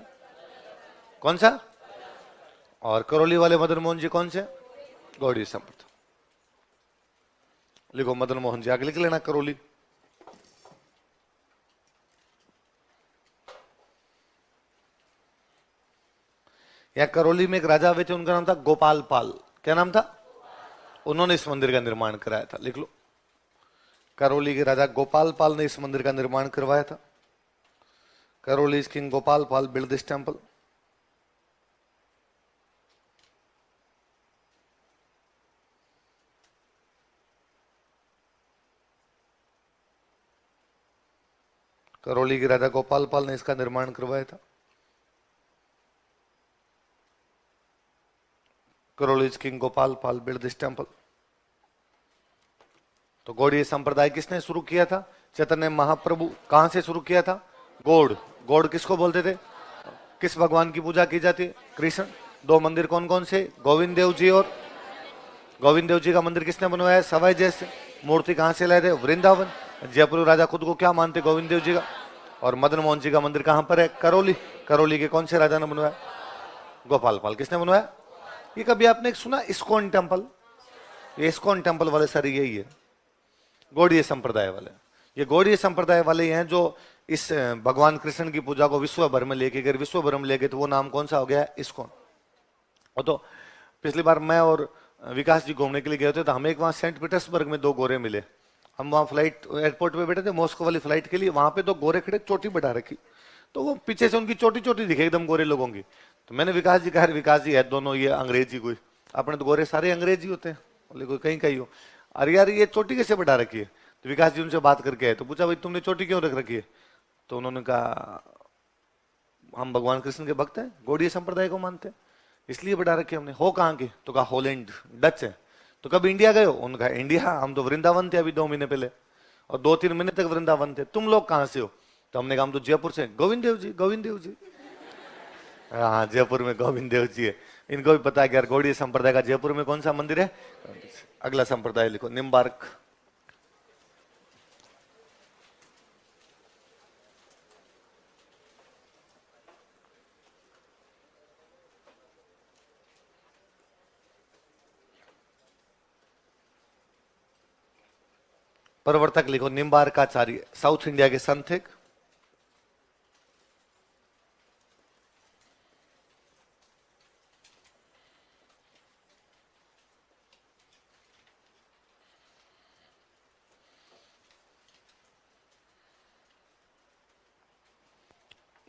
कौन सा? और करौली वाले मदन मोहन जी कौन से? गौड़ी संप्रदाय। लिखो मदन मोहन जी, आगे लिख लेना करौली। या करौली में एक राजा हुए थे, उनका नाम था गोपाल पाल। क्या नाम था? उन्होंने इस मंदिर का निर्माण कराया था। लिख लो, करौली के राजा गोपाल पाल ने इस मंदिर का निर्माण करवाया था। Karauli king Gopal Pal build this temple. Karauli के राजा गोपाल पाल ने इसका निर्माण करवाया था। Karauli king Gopal Pal build this temple. तो गौड़ीय संप्रदाय किसने शुरू किया था? चैतन्य महाप्रभु। कहां से शुरू किया था? गौड़। गौड़ किसको बोलते थे? किस भगवान की पूजा की जाती है? कृष्ण। दो मंदिर कौन कौन से? गोविंद देव जी और गोविंद देव जी का मंदिर किसने बनवाया? सवाई जैसे। मूर्ति कहां से लाए थे? वृंदावन। जयपुर राजा खुद को क्या मानते? गोविंद देव जी का। और मदन मोहन जी का मंदिर कहां पर है? करौली। करौली के कौन से राजा ने बनवाया? गोपाल पाल। किसने बनवाया? ये कभी आपने सुना इस्कॉन टेंपल? ये इस्कॉन टेंपल वाले सर यही है, गौड़ीय संप्रदाय वाले। ये गौड़ीय संप्रदाय वाले हैं जो इस भगवान कृष्ण की पूजा को विश्व भर में लेके गए। विश्व भर में ले गए तो वो नाम कौन सा हो गया? इस्कॉन। और तो पिछली बार मैं और विकास जी घूमने के लिए गए थे, तो हमें एक वहां सेंट पीटर्सबर्ग में दो गोरे मिले। हम वहां फ्लाइट एयरपोर्ट पे बैठे थे मॉस्को वाली फ्लाइट के लिए, वहां पे दो गोरे खड़े, चोटी बढ़ा रखी, तो वो पीछे से उनकी छोटी छोटी दिखे एकदम गोरे लोगों की। तो मैंने विकास जी कहा, विकास जी है दोनों ये अंग्रेजी कोई? अपने तो गोरे सारे अंग्रेजी होते हैं। बोले कोई कहीं कहीं हो। अरे यार ये चोटी कैसे बढ़ा रखी है? तो विकास जी उनसे बात करके आए, तो पूछा भाई तुमने चोटी क्यों रख रखी है? तो उन्होंने कहा हम भगवान कृष्ण के भक्त हैं, गौड़ीय संप्रदाय को मानते हैं, इसलिए बढ़ा रखे हमने। हो कहाँ के? तो कहा हॉलैंड, डच है। तो कब इंडिया गए हो? उन्होंने कहा इंडिया, हम तो वृंदावन थे अभी 2 महीने पहले, और 2-3 महीने तक वृंदावन थे। तुम लोग कहाँ से हो? तो हमने कहा हम तो जयपुर से। गोविंद देव जी, गोविंद देव जी। हाँ, जयपुर में गोविंद देव जी है। इनको भी पता है कि यार गौड़ीय संप्रदाय का जयपुर में कौन सा मंदिर है। अगला संप्रदाय लिखो, निम्बार्क। प्रवर्तक लिखो, निम्बार्काचार्य, साउथ इंडिया के संत थे।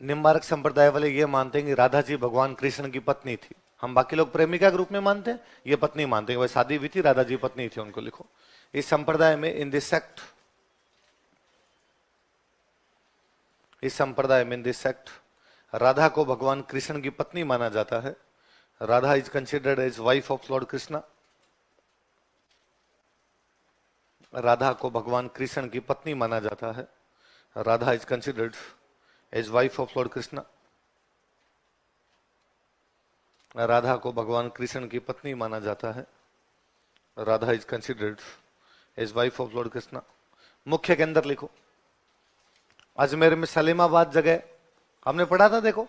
निम्बार्क संप्रदाय वाले ये मानते हैं कि राधा जी भगवान कृष्ण की पत्नी थी। हम बाकी लोग प्रेमिका के रूप में मानते हैं, ये पत्नी मानते हैं। वह शादी हुई थी, राधा जी पत्नी थी उनको। लिखो इस संप्रदाय में, इन दिस सेक्ट, इस संप्रदाय में, इन दिस सेक्ट, राधा को भगवान कृष्ण की पत्नी माना जाता है। Radha is considered as wife of lord Krishna. Radha को भगवान कृष्ण की पत्नी माना जाता है। Radha is considered as wife of lord Krishna. Radha को भगवान कृष्ण की पत्नी माना जाता है। Radha is considered as wife of lord Krishna. मुख्य के अंदर लिखो, अजमेर में सलेमाबाद जगह हमने पढ़ा था। देखो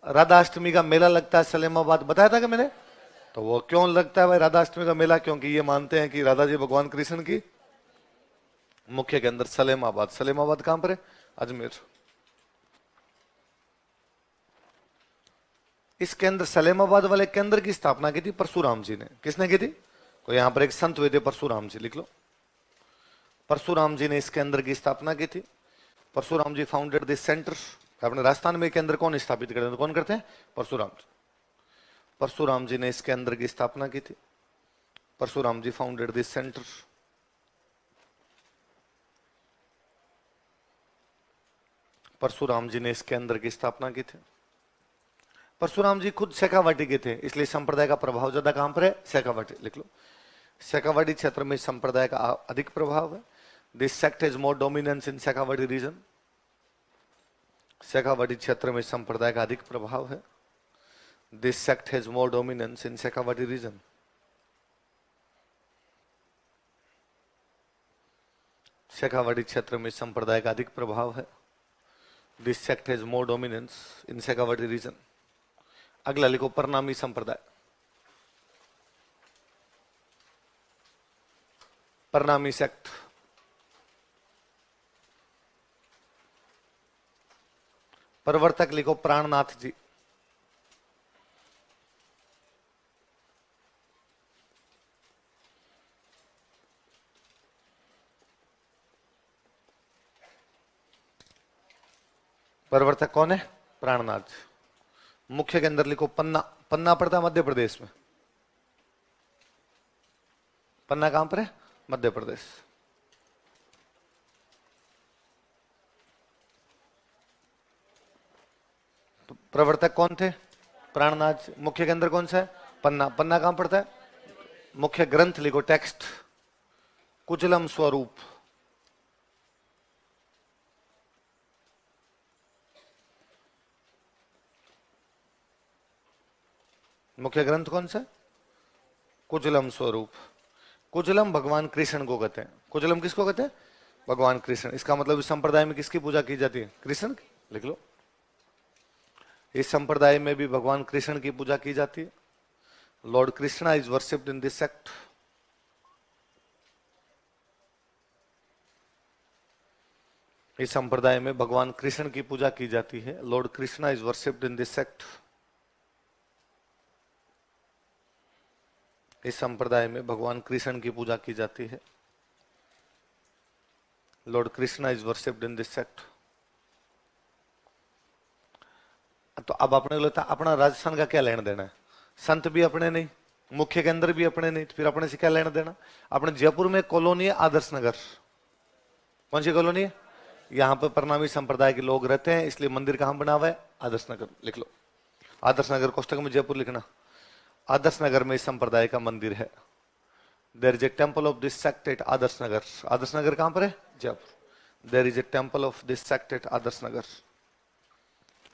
राधाष्टमी का मेला लगता है सलेमाबाद, बताया था कि मैंने? तो वो क्यों लगता है भाई राधाष्टमी का मेला? क्योंकि ये मानते हैं कि राधा जी भगवान कृष्ण की। मुख्य के अंदर सलेमाबाद। सलेमाबाद कहां पर है? अजमेर। इस केंद्र, सलेमाबाद वाले केंद्र की स्थापना की थी परशुराम जी ने। किसने की थी? कोई यहां पर एक संत हुए थे परशुराम जी, लिख लो। परशुराम जी ने इस केंद्र की स्थापना की थी। परशुराम जी फाउंडेड दिस सेंटर तो अपने राजस्थान में केंद्र कौन स्थापित करते हैं? तो कौन करते हैं? परशुराम जी। परशुराम जी ने इस केंद्र की स्थापना की थी। परशुराम जी फाउंडेड दिस सेंटर। परशुराम जी ने इस केंद्र की स्थापना की थी। परशुराम जी खुद शेखावाटी के थे, इसलिए संप्रदाय का प्रभाव ज्यादा कहां पर है? शेखावाटी। लिख लो, शेखावाटी क्षेत्र में संप्रदाय का अधिक प्रभाव है। This sect has more dominance in Shekhawati region. Shekhawati क्षेत्र में संप्रदाय का अधिक प्रभाव है। This sect has more dominance in Shekhawati region. Shekhawati क्षेत्र में संप्रदाय का अधिक प्रभाव है। This sect has more dominance in Shekhawati region. अगला लिखो, परनामी संप्रदाय। परनामी सेक्ट। प्रवर्तक लिखो, प्राणनाथ जी। प्रवर्तक कौन है? प्राणनाथ। मुख्य केंद्र लिखो, पन्ना। पन्ना पड़ता है मध्य प्रदेश में। पन्ना कहां पर है? मध्य प्रदेश। तो प्रवर्तक कौन थे? प्राणनाथ। मुख्य केंद्र कौन सा है? पन्ना। पन्ना कहां पड़ता है? मुख्य ग्रंथ लिखो, टेक्स्ट, कुचलम स्वरूप। मुख्य ग्रंथ कौन सा? कुचलम स्वरूप। कुचलम भगवान कृष्ण को कहते हैं। कुचलम किसको कहते हैं? भगवान कृष्ण। इसका मतलब इस संप्रदाय में किसकी पूजा की जाती है? कृष्ण की। लिख लो, इस संप्रदाय में भी भगवान कृष्ण की पूजा की जाती है। Lord Krishna is worshipped in this sect. इस संप्रदाय में भगवान कृष्ण की पूजा की जाती है। Lord Krishna is worshipped in this sect. इस संप्रदाय में भगवान कृष्ण की पूजा की जाती है। Lord Krishna is worshipped in this sect. तो अब अपने को लगता है अपना राजस्थान का क्या लेना देना है? संत भी अपने नहीं, मुख्य केंद्र भी अपने नहीं, तो फिर अपने से क्या लेना देना? अपने जयपुर में कॉलोनी है आदर्श नगर। कौन सी कॉलोनी है? यहाँ पे परनामी संप्रदाय के लोग रहते हैं, इसलिए मंदिर कहां बना हुआ है? आदर्श नगर। लिख लो, आदर्श नगर कोष्टक में जयपुर लिखना। आदर्श नगर में इस संप्रदाय का मंदिर है। There is a temple of this sect at Adarsh Nagar. Adarsh Nagar कहां पर है? Jaipur. There is a temple of this sect at Adarsh Nagar.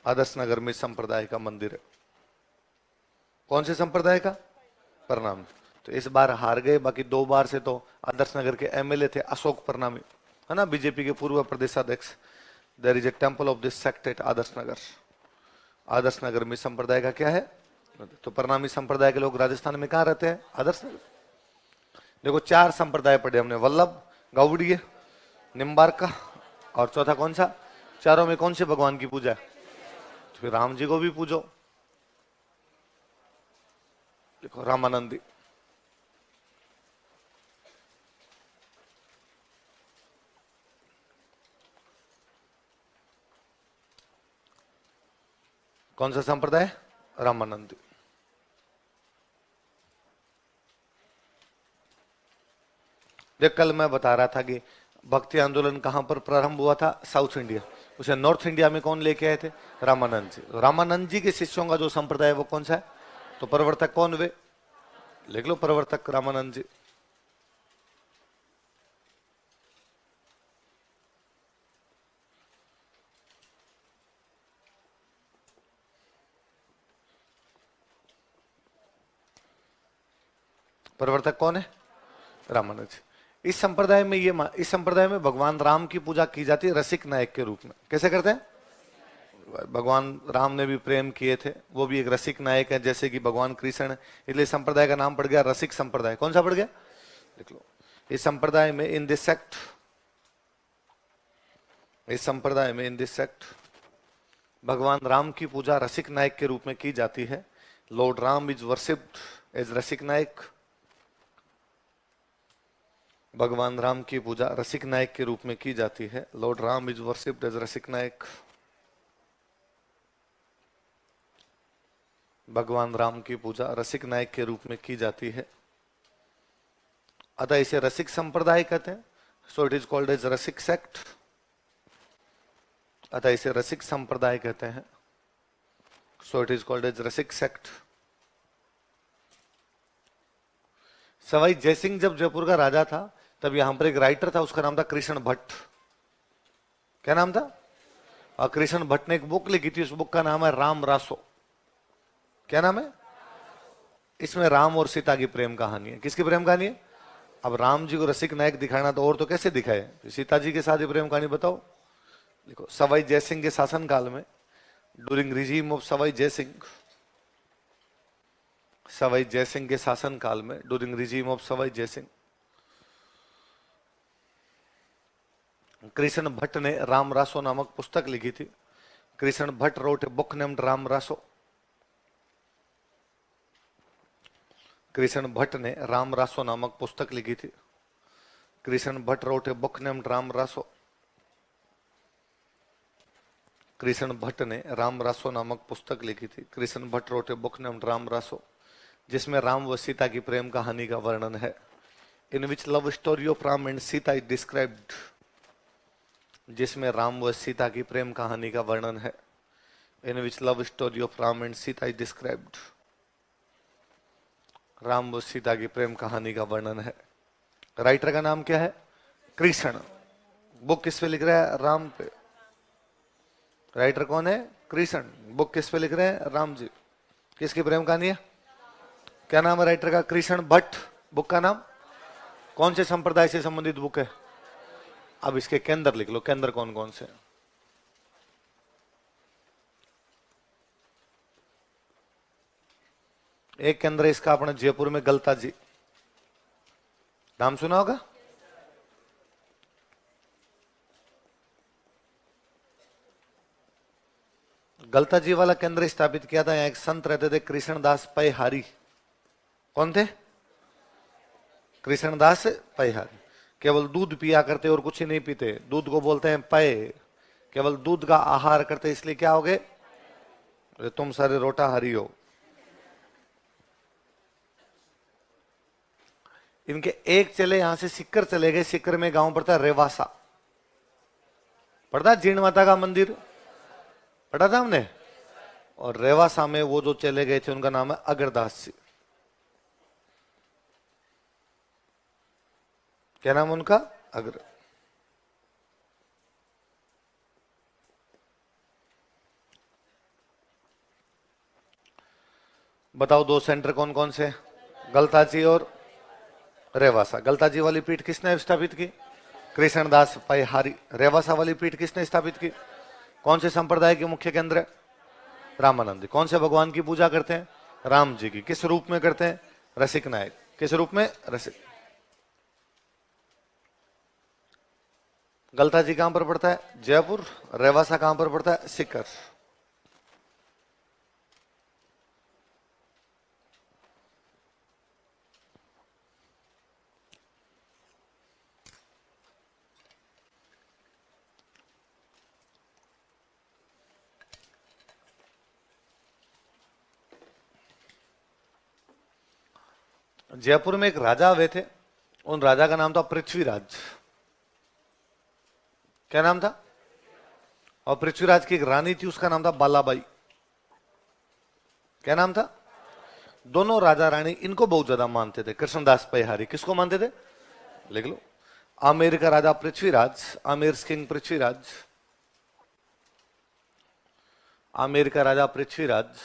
Adarsh Nagar में संप्रदाय का मंदिर है। कौन से संप्रदाय का? परनामी। तो इस बार हार गए, बाकी 2 बार से तो आदर्श नगर के एमएलए थे अशोक परनामी, है ना, बीजेपी के पूर्व प्रदेशाध्यक्ष। There is a temple of this sect at Adarsh Nagar. Adarsh Nagar में संप्रदाय का क्या है? तो परनामी संप्रदाय के लोग राजस्थान में कहां रहते हैं? आदर्श नगर। देखो 4 संप्रदाय पढ़े हमने, वल्लभ, गौड़ीय, निम्बार्का और चौथा कौन सा? चारों में कौन से भगवान की पूजा है? तो फिर राम जी को भी पूजो। देखो, रामानंदी। कौन सा संप्रदाय? रामानंदी। देख, कल मैं बता रहा था कि भक्ति आंदोलन कहां पर प्रारंभ हुआ था? South India. उसे नॉर्थ इंडिया में कौन लेके आए थे? रामानंद जी। रामानंद जी के शिष्यों का जो संप्रदाय है वो कौन सा है? तो प्रवर्तक कौन वे? लिख लो, प्रवर्तक रामानंद जी। प्रवर्तक कौन है? रामानंद जी। इस संप्रदाय में इस संप्रदाय में भगवान राम की पूजा की जाती है रसिक नायक के रूप में। कैसे करते हैं? भगवान राम ने भी प्रेम किए थे, वो भी एक रसिक नायक है जैसे कि भगवान कृष्ण। इसलिए संप्रदाय का नाम पड़ गया रसिक संप्रदाय। कौन सा पड़ गया? देख लो, इस संप्रदाय में इन दिस सेक्ट, इस संप्रदाय में इन दिस सेक्ट भगवान राम की पूजा रसिक नायक के रूप में की जाती है। Lord Ram is worshipped as Rasik Nayak. भगवान राम की पूजा रसिक नायक के रूप में की जाती है। Lord Ram is worshipped as Rasik Nayak. भगवान राम की पूजा रसिक नायक के रूप में की जाती है, अतः इसे रसिक संप्रदाय कहते हैं। So it is called as Rasik sect, अतः इसे रसिक संप्रदाय कहते हैं। So it is called as Rasik sect. Sawai Jai Singh जब जयपुर का राजा था तब यहां पर एक राइटर था, उसका नाम था कृष्ण भट्ट। क्या नाम था? और कृष्ण भट्ट ने एक बुक लिखी थी, उस बुक का नाम है राम रासो। क्या नाम है? इसमें राम और सीता की प्रेम कहानी है। किसकी प्रेम कहानी है? अब राम जी को रसिक नायक दिखाना तो और तो कैसे दिखाए, सीता जी के साथ ही प्रेम कहानी बताओ। देखो, सवाई जयसिंह के शासनकाल में, during regime of Sawai Jai Singh, Sawai Jai Singh के शासनकाल में, during regime of Sawai Jai Singh, Krishna Bhatt ने राम रासो नामक पुस्तक लिखी थी। Krishna Bhatt wrote a book named Ram Raso. Krishna Bhatt ने राम रासो नामक पुस्तक लिखी थी। Krishna Bhatt wrote a book named Ram Raso. Krishna Bhatt ने राम रासो नामक पुस्तक लिखी थी। Krishna Bhatt wrote a book named Ram Raso, जिसमें राम व सीता की प्रेम कहानी का वर्णन है। In which love story of Ram and Sita is described, जिसमें राम व सीता की प्रेम कहानी का वर्णन है। In which love story of Ram and Sita is described, Ram व सीता की प्रेम कहानी का वर्णन है। राइटर का नाम क्या है? कृष्ण। बुक किस पे लिख रहा है? राम पे। राइटर कौन है? कृष्ण। बुक किस पे लिख रहे हैं? राम जी। किसकी प्रेम कहानी है? क्या नाम है राइटर का? कृष्ण भट्ट। बुक का नाम? कौन से संप्रदाय से संबंधित बुक है? अब इसके केंद्र लिख लो, केंद्र कौन कौन से? एक केंद्र इसका अपने जयपुर में गलता जी, नाम सुना होगा। गलता जी वाला केंद्र स्थापित किया था, यहाँ एक संत रहते थे कृष्णदास पैहारी। कौन थे? कृष्णदास पैहारी। केवल दूध पिया करते और कुछ ही नहीं पीते, दूध को बोलते हैं पय। केवल दूध का आहार करते, इसलिए क्या हो गए? तुम सारे रोटाहारी हो। इनके एक चले यहां से सिक्कर चले गए। सिक्कर में गांव पड़ता है रेवासा, पड़ता जीण माता का मंदिर, पढ़ा था हमने। और रेवासा में वो जो चले गए थे उनका नाम है अगरदास जी। क्या नाम उनका? अगर। बताओ दो सेंटर कौन कौन से? गलताजी और रेवासा। गलताजी वाली पीठ किसने स्थापित की? कृष्णदास पैहारी। रेवासा वाली पीठ किसने स्थापित की? कौन से संप्रदाय के मुख्य केंद्र है? रामानंद। कौन से भगवान की पूजा करते हैं? राम जी की। किस रूप में करते हैं? रसिक नायक। किस रूप में? रसिक। गलताजी कहां पर पड़ता है? जयपुर। रेवासा कहां पर पड़ता है? सीकर। जयपुर में एक राजा हुए थे, उन राजा का नाम था पृथ्वीराज। क्या नाम था? और पृथ्वीराज की एक रानी थी, उसका नाम था बालाबाई। क्या नाम था? दोनों राजा रानी इनको बहुत ज्यादा मानते थे, कृष्णदास पैहारी। किसको मानते थे? लिख लो। आमेर का राजा पृथ्वीराज, आमेर किंग पृथ्वीराज। आमेर का राजा पृथ्वीराज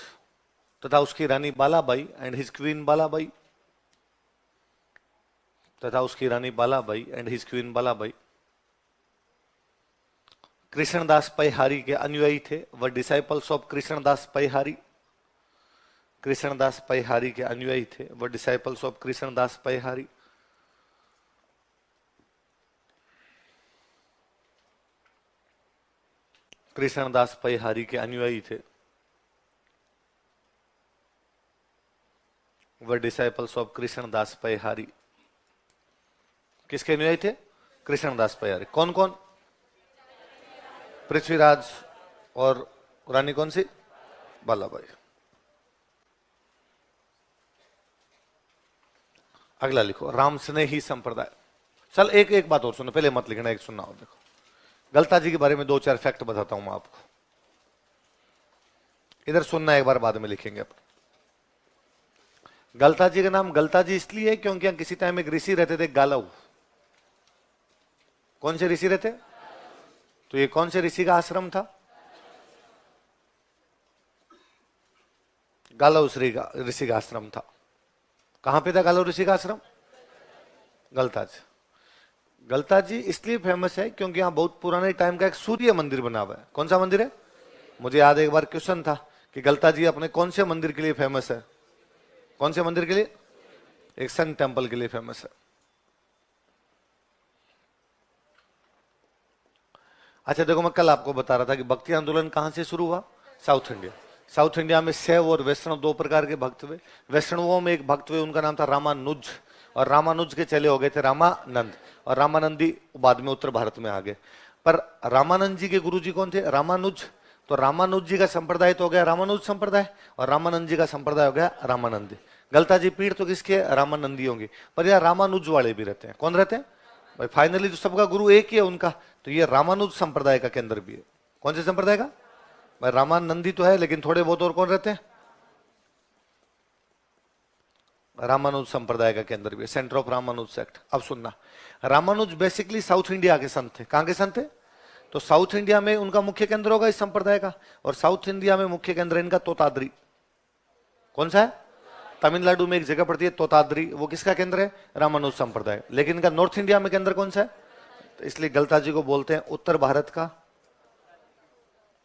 तथा उसकी रानी Balabai and his queen Balabai, तथा उसकी रानी Balabai and his queen Balabai Krishnadas Paihari के अनुयायी थे। वह डिसाइपल्स ऑफ कृष्णदास पैहारी। कृष्णदास पैहारी के अनुयायी थे, वह डिसाइपल्स ऑफ कृष्णदास पैहारी। कृष्णदास पैहारी के अनुयायी थे, वह डिसाइपल्स ऑफ कृष्णदास पैहारी। किसके अनुयायी थे? कृष्णदास पैहारी। कौन कौन? पृथ्वीराज और रानी कौन सी? बालाबाई। अगला लिखो, राम स्नेही संप्रदाय। चल एक एक बात और सुनो, पहले मत लिखना, एक सुनना और देखो। गलता जी के बारे में 2-4 फैक्ट बताता हूं मैं आपको, इधर सुनना एक बार, बाद में लिखेंगे अपन। गलता जी का नाम गलता जी इसलिए है क्योंकि यहाँ किसी टाइम एक ऋषि रहते थे, गालव। कौन से ऋषि रहते? तो ये कौन से ऋषि का आश्रम था? गालव ऋषि का आश्रम था। कहां पे था गालव ऋषि का आश्रम? गलता जी। गलता जी इसलिए फेमस है क्योंकि यहाँ बहुत पुराने टाइम का एक सूर्य मंदिर बना हुआ है। कौन सा मंदिर है? मुझे याद एक बार क्वेश्चन था कि गलता जी अपने कौन से मंदिर के लिए फेमस है? कौन से मंदिर के लिए? एक सन टेम्पल के लिए फेमस है। अच्छा देखो, मैं कल आपको बता रहा था कि भक्ति आंदोलन कहां से शुरू हुआ? South India. साउथ इंडिया में शैव और वैष्णव 2 प्रकार के भक्त हुए। वैष्णवों में एक भक्त हुए, उनका नाम था रामानुज, और रामानुज के चले हो गए थे रामानंद, और रामानंदी बाद में उत्तर भारत में आ गए। पर रामानंद जी के गुरु जी कौन थे? रामानुज। तो रामानुज जी का संप्रदाय तो हो गया रामानुज संप्रदाय, और रामानंद जी का संप्रदाय हो गया रामानंदी। गलता जी पीठ तो किसके? रामानंदी होंगे, पर यहाँ रामानुज वाले भी रहते हैं। कौन रहते हैं भाई? फाइनली तो सबका गुरु एक ही है उनका, तो ये रामानुज संप्रदाय का केंद्र भी है। कौन से संप्रदाय का भाई? रामानंदी तो है, लेकिन थोड़े बहुत और कौन रहते हैं? रामानुज संप्रदाय का केंद्र भी है, सेंटर ऑफ रामानुज सेक्ट। अब सुनना, रामानुज बेसिकली साउथ इंडिया के संत थे। कहां के संत थे? तो साउथ इंडिया में उनका मुख्य केंद्र होगा इस संप्रदाय का, और साउथ इंडिया में मुख्य केंद्र है इनका तोताद्री। कौन सा है? तमिलनाडु में एक जगह पड़ती है तोताद्री, वो किसका केंद्र है? रामानुज संप्रदाय। लेकिन इनका नॉर्थ इंडिया में केंद्र कौन सा है? तो इसलिए गलता जी को बोलते हैं उत्तर भारत का।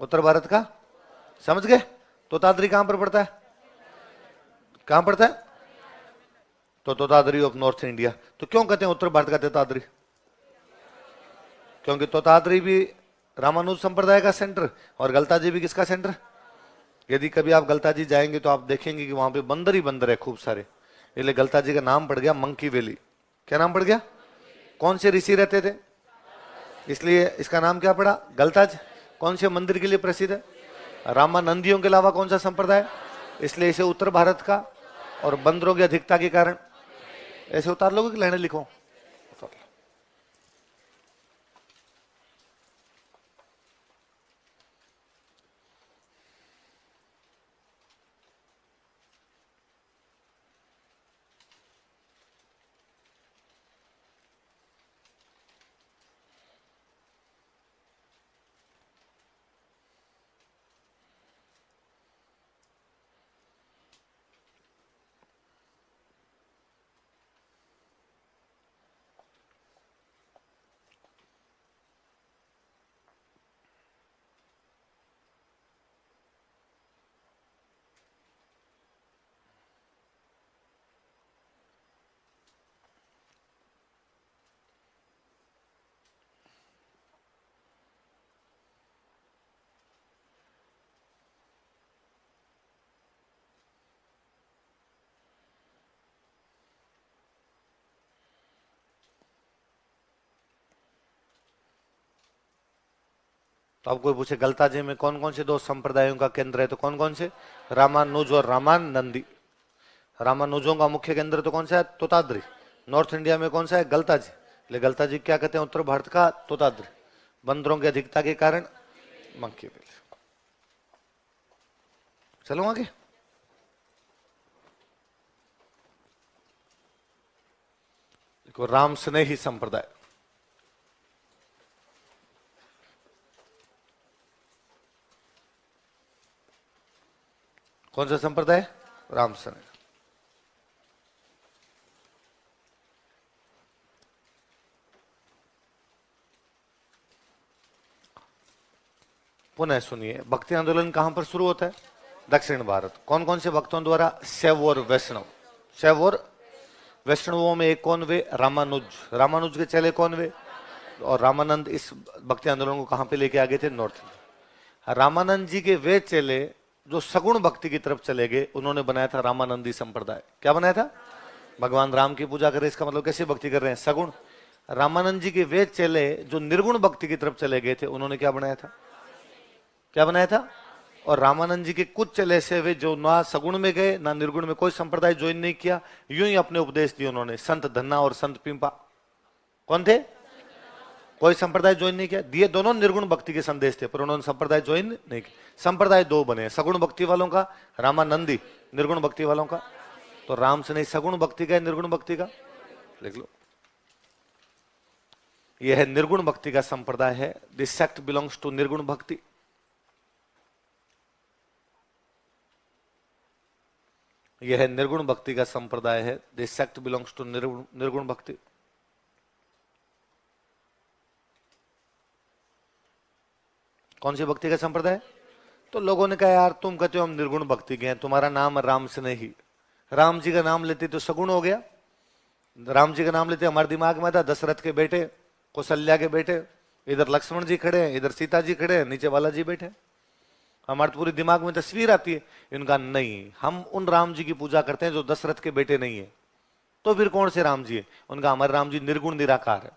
उत्तर भारत का, समझ गए? तोताद्री कहां पर पड़ता है? कहां पड़ता है? तो तोताद्री ऑफ नॉर्थ इंडिया। तो क्यों कहते हैं उत्तर भारत का तोताद्री? क्योंकि तोताद्री भी रामानुज संप्रदाय का सेंटर, और गलता जी भी किसका सेंटर? यदि कभी आप गलता जी जाएंगे तो आप देखेंगे कि वहां पे बंदर ही बंदर है खूब सारे, इसलिए गलता जी का नाम पड़ गया मंकी वैली। क्या नाम पड़ गया? कौन से ऋषि रहते थे इसलिए इसका नाम क्या पड़ा? गलताज। कौन से मंदिर के लिए प्रसिद्ध है? रामानंदियों के अलावा कौन सा संप्रदाय? इसलिए इसे उत्तर भारत का, और बंदरों की अधिकता के कारण। ऐसे उतार लोगे कि लाइनें लिखो? तो अब कोई पूछे गलता जी में कौन कौन से 2 संप्रदायों का केंद्र है, तो कौन कौन से? रामानुज और रामानंदी। रामानुजों का मुख्य केंद्र तो कौन सा है? तोताद्री। नॉर्थ इंडिया में कौन सा है? गलता जी। ले गलता जी क्या कहते हैं? उत्तर भारत का तोताद्री। बंदरों की अधिकता के कारण मंकी वैली। चलो आगे। देखो, राम स्नेही संप्रदाय। कौन सा संप्रदाय? राम स्नेही। पुनः सुनिए, भक्ति आंदोलन कहां पर शुरू होता है? दक्षिण भारत। कौन कौन से भक्तों द्वारा? शैव और वैष्णव। शैव और वैष्णवों में एक कौन वे? रामानुज। रामानुज के चेले कौन वे? और रामानंद इस भक्ति आंदोलन को कहां पे लेके आ गए थे? नॉर्थ। रामानंद जी के वे चेले जो सगुण भक्ति की तरफ चले गए, उन्होंने बनाया था रामानंदी संप्रदाय। क्या बनाया था? भगवान राम की पूजा कर रहे, इसका मतलब कैसे भक्ति कर रहे हैं? सगुण। रामानंद जी के वे चेले जो निर्गुण भक्ति की तरफ चले गए थे, उन्होंने क्या बनाया था? क्या बनाया था? और रामानंद जी के कुछ चले ऐसे हुए जो ना सगुण में गए ना निर्गुण में, कोई संप्रदाय ज्वाइन नहीं किया, यूं ही अपने उपदेश दिए उन्होंने। संत धन्ना और संत पिंपा कौन थे? कोई संप्रदाय ज्वाइन नहीं किया, दिए दोनों निर्गुण भक्ति के संदेश थे, पर उन्होंने संप्रदाय ज्वाइन नहीं किया। संप्रदाय दो बने, सगुण भक्ति वालों का रामानंदी, निर्गुण भक्ति वालों का। तो राम से नहीं सगुण भक्ति का, निर्गुण भक्ति का, लिख लो। यह है निर्गुण भक्ति का संप्रदाय है। दिस सेक्ट बिलोंग्स टू निर्गुण भक्ति। यह निर्गुण भक्ति का संप्रदाय है। दिस सेक्ट बिलोंग्स टू निर्गुण भक्ति। कौन सी भक्ति का संप्रदाय? तो लोगों ने कहा यार तुम कहते हो हम निर्गुण भक्ति के हैं, तुम्हारा नाम राम से नहीं। राम जी का नाम लेते तो सगुण हो गया। राम जी का नाम लेते हमारे दिमाग में था दशरथ के बेटे, कौशल्या के बेटे, इधर लक्ष्मण जी खड़े हैं, इधर सीता जी खड़े हैं, नीचे बालाजी बैठे। हमारे पूरे दिमाग में तस्वीर आती है। इनका नहीं, हम उन राम जी की पूजा करते हैं जो दशरथ के बेटे नहीं है। तो फिर कौन से राम जी है? उनका हमारे राम जी निर्गुण निराकार है,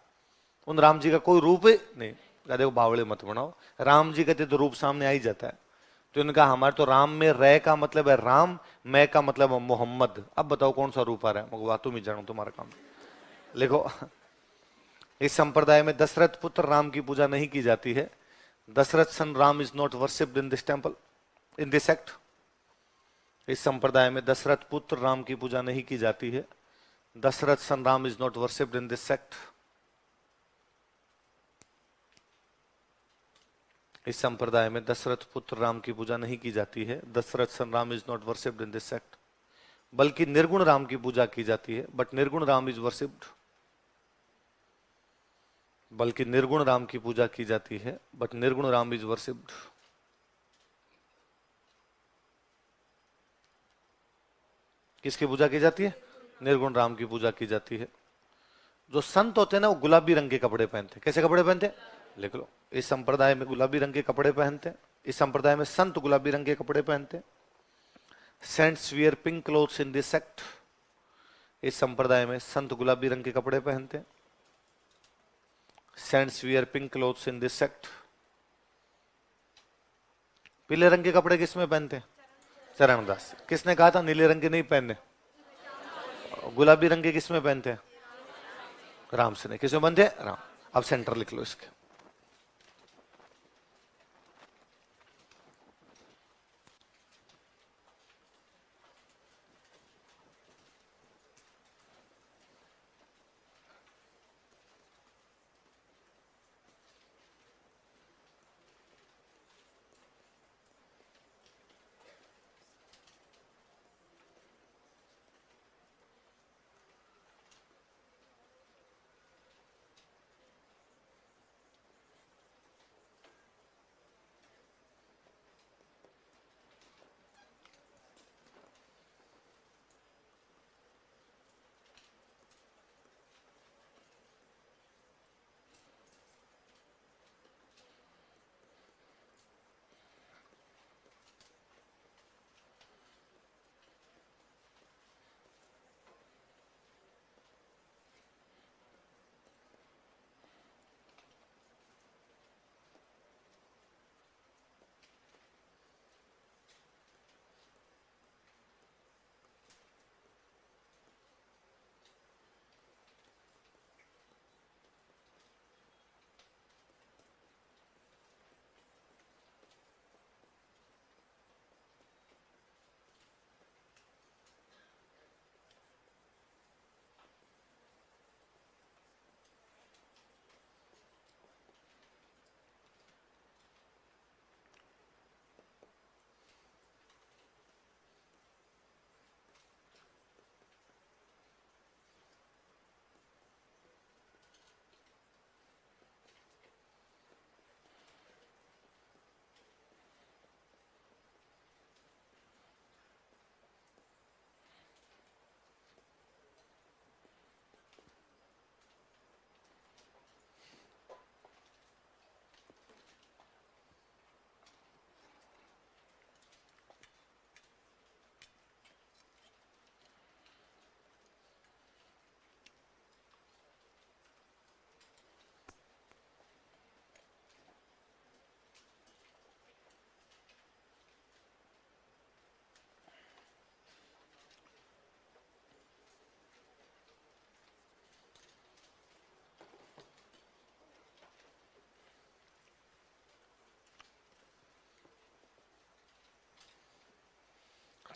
उन राम जी का कोई रूप नहीं। देखो बावड़े मत बनाओ, राम जी कहते तो रूप सामने आ ही जाता है। तो इनका हमारे तो राम में रे का मतलब है राम, मैं का मतलब है मोहम्मद। अब बताओ कौन सा रूप आ रहा है? मगवा तुम ही जानो, तुम्हारा काम। लिखो, इस संप्रदाय में दशरथ पुत्र राम की पूजा नहीं की जाती है। Dashrath son Ram is not worshipped in this temple, in this sect. इस संप्रदाय में दशरथ पुत्र राम की पूजा नहीं की जाती है। Dashrath son Ram is not worshipped in this sect. इस संप्रदाय में दशरथ पुत्र राम की पूजा नहीं की जाती है। Dashrath son Ram is not worshipped in this sect. बल्कि निर्गुण राम की पूजा की जाती है, बट निर्गुण राम इज वर्शिप्ड। बल्कि निर्गुण राम की पूजा की जाती है, बट निर्गुण राम इज वर्शिप्ड। किसकी पूजा की जाती है? निर्गुण राम की पूजा की जाती है। जो संत होते हैं ना वो गुलाबी रंग के कपड़े पहनते हैं। कैसे कपड़े पहनते हैं? लिख लो, इस संप्रदाय में गुलाबी रंग के कपड़े पहनते हैं। इस संप्रदाय में संत गुलाबी रंग के कपड़े पहनते हैं। Saints wear pink clothes in this sect. इस संप्रदाय में संत गुलाबी रंग के कपड़े पहनते हैं। Saints wear pink clothes in this sect. पीले रंग के कपड़े किसमें पहनते हैं? चरणदास। किसने कहा था नीले रंग के नहीं पहनने? गुलाबी रंग के किसमें पहनते हैं? राम से नहीं। किसमें पहनते हैं? राम। अब सेंटर लिख लो इसके।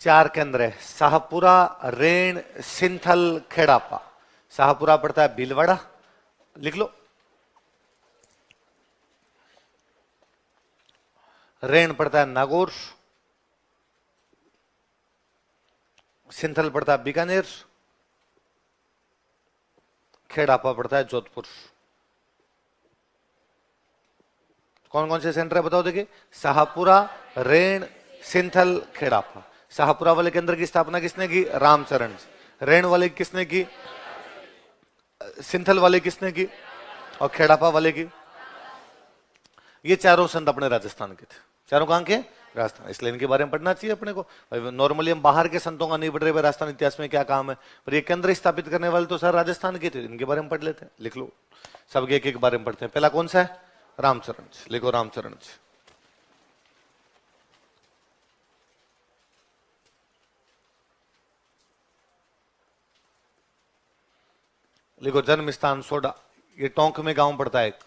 4 केंद्र है, शाहपुरा, रेण, सिंथल, खेड़ापा। शाहपुरा पड़ता है भीलवाड़ा, लिख लो। रेण पड़ता है नागौर, सिंथल पड़ता है बीकानेर, खेड़ापा पड़ता है जोधपुर। कौन कौन से सेंटर है बताओ। देखिए, शाहपुरा, रेण, सिंथल, खेड़ापा। शाहपुरा वाले केंद्र की स्थापना किसने की? रामचरण। रेण वाले किसने की? सिंथल वाले किसने की? और खेड़ापा वाले की? ये चारों संत अपने राजस्थान के थे। चारों कहां के? राजस्थान। इसलिए इनके बारे में पढ़ना चाहिए अपने को। नॉर्मली हम बाहर के संतों का नहीं पढ़ रहे, राजस्थान इतिहास में क्या काम है, पर ये केंद्र स्थापित करने वाले तो सर राजस्थान के थे, इनके बारे में पढ़ लेते हैं। लिख लो, सबके एक एक बारे में पढ़ते हैं। पहला कौन सा है? रामचरण। लिखो रामचरण। लिखो जन्म स्थान सोडा, ये टोंक में गांव पड़ता है एक।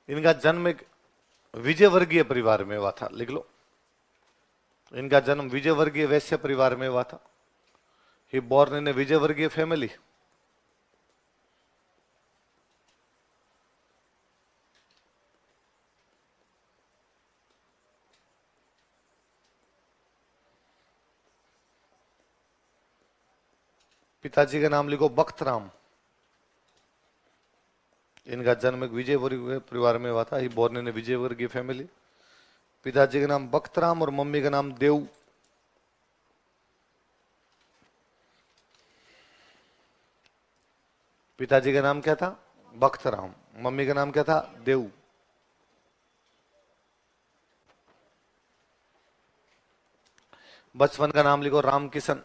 इनका जन्म एक विजयवर्गीय परिवार में हुआ था। लिख लो, इनका जन्म विजयवर्गीय वैश्य परिवार में हुआ था। He born in a Vijayvargiya family. पिताजी का नाम लिखो बख्तराम। इनका जन्म एक विजयवर्गीय परिवार में हुआ था। He born in a Vijayvargiya family. पिताजी का नाम बख्तराम और मम्मी का नाम देव। पिताजी का नाम क्या था? बख्तराम। मम्मी का नाम क्या था? देव। बचपन का नाम लिखो रामकिशन।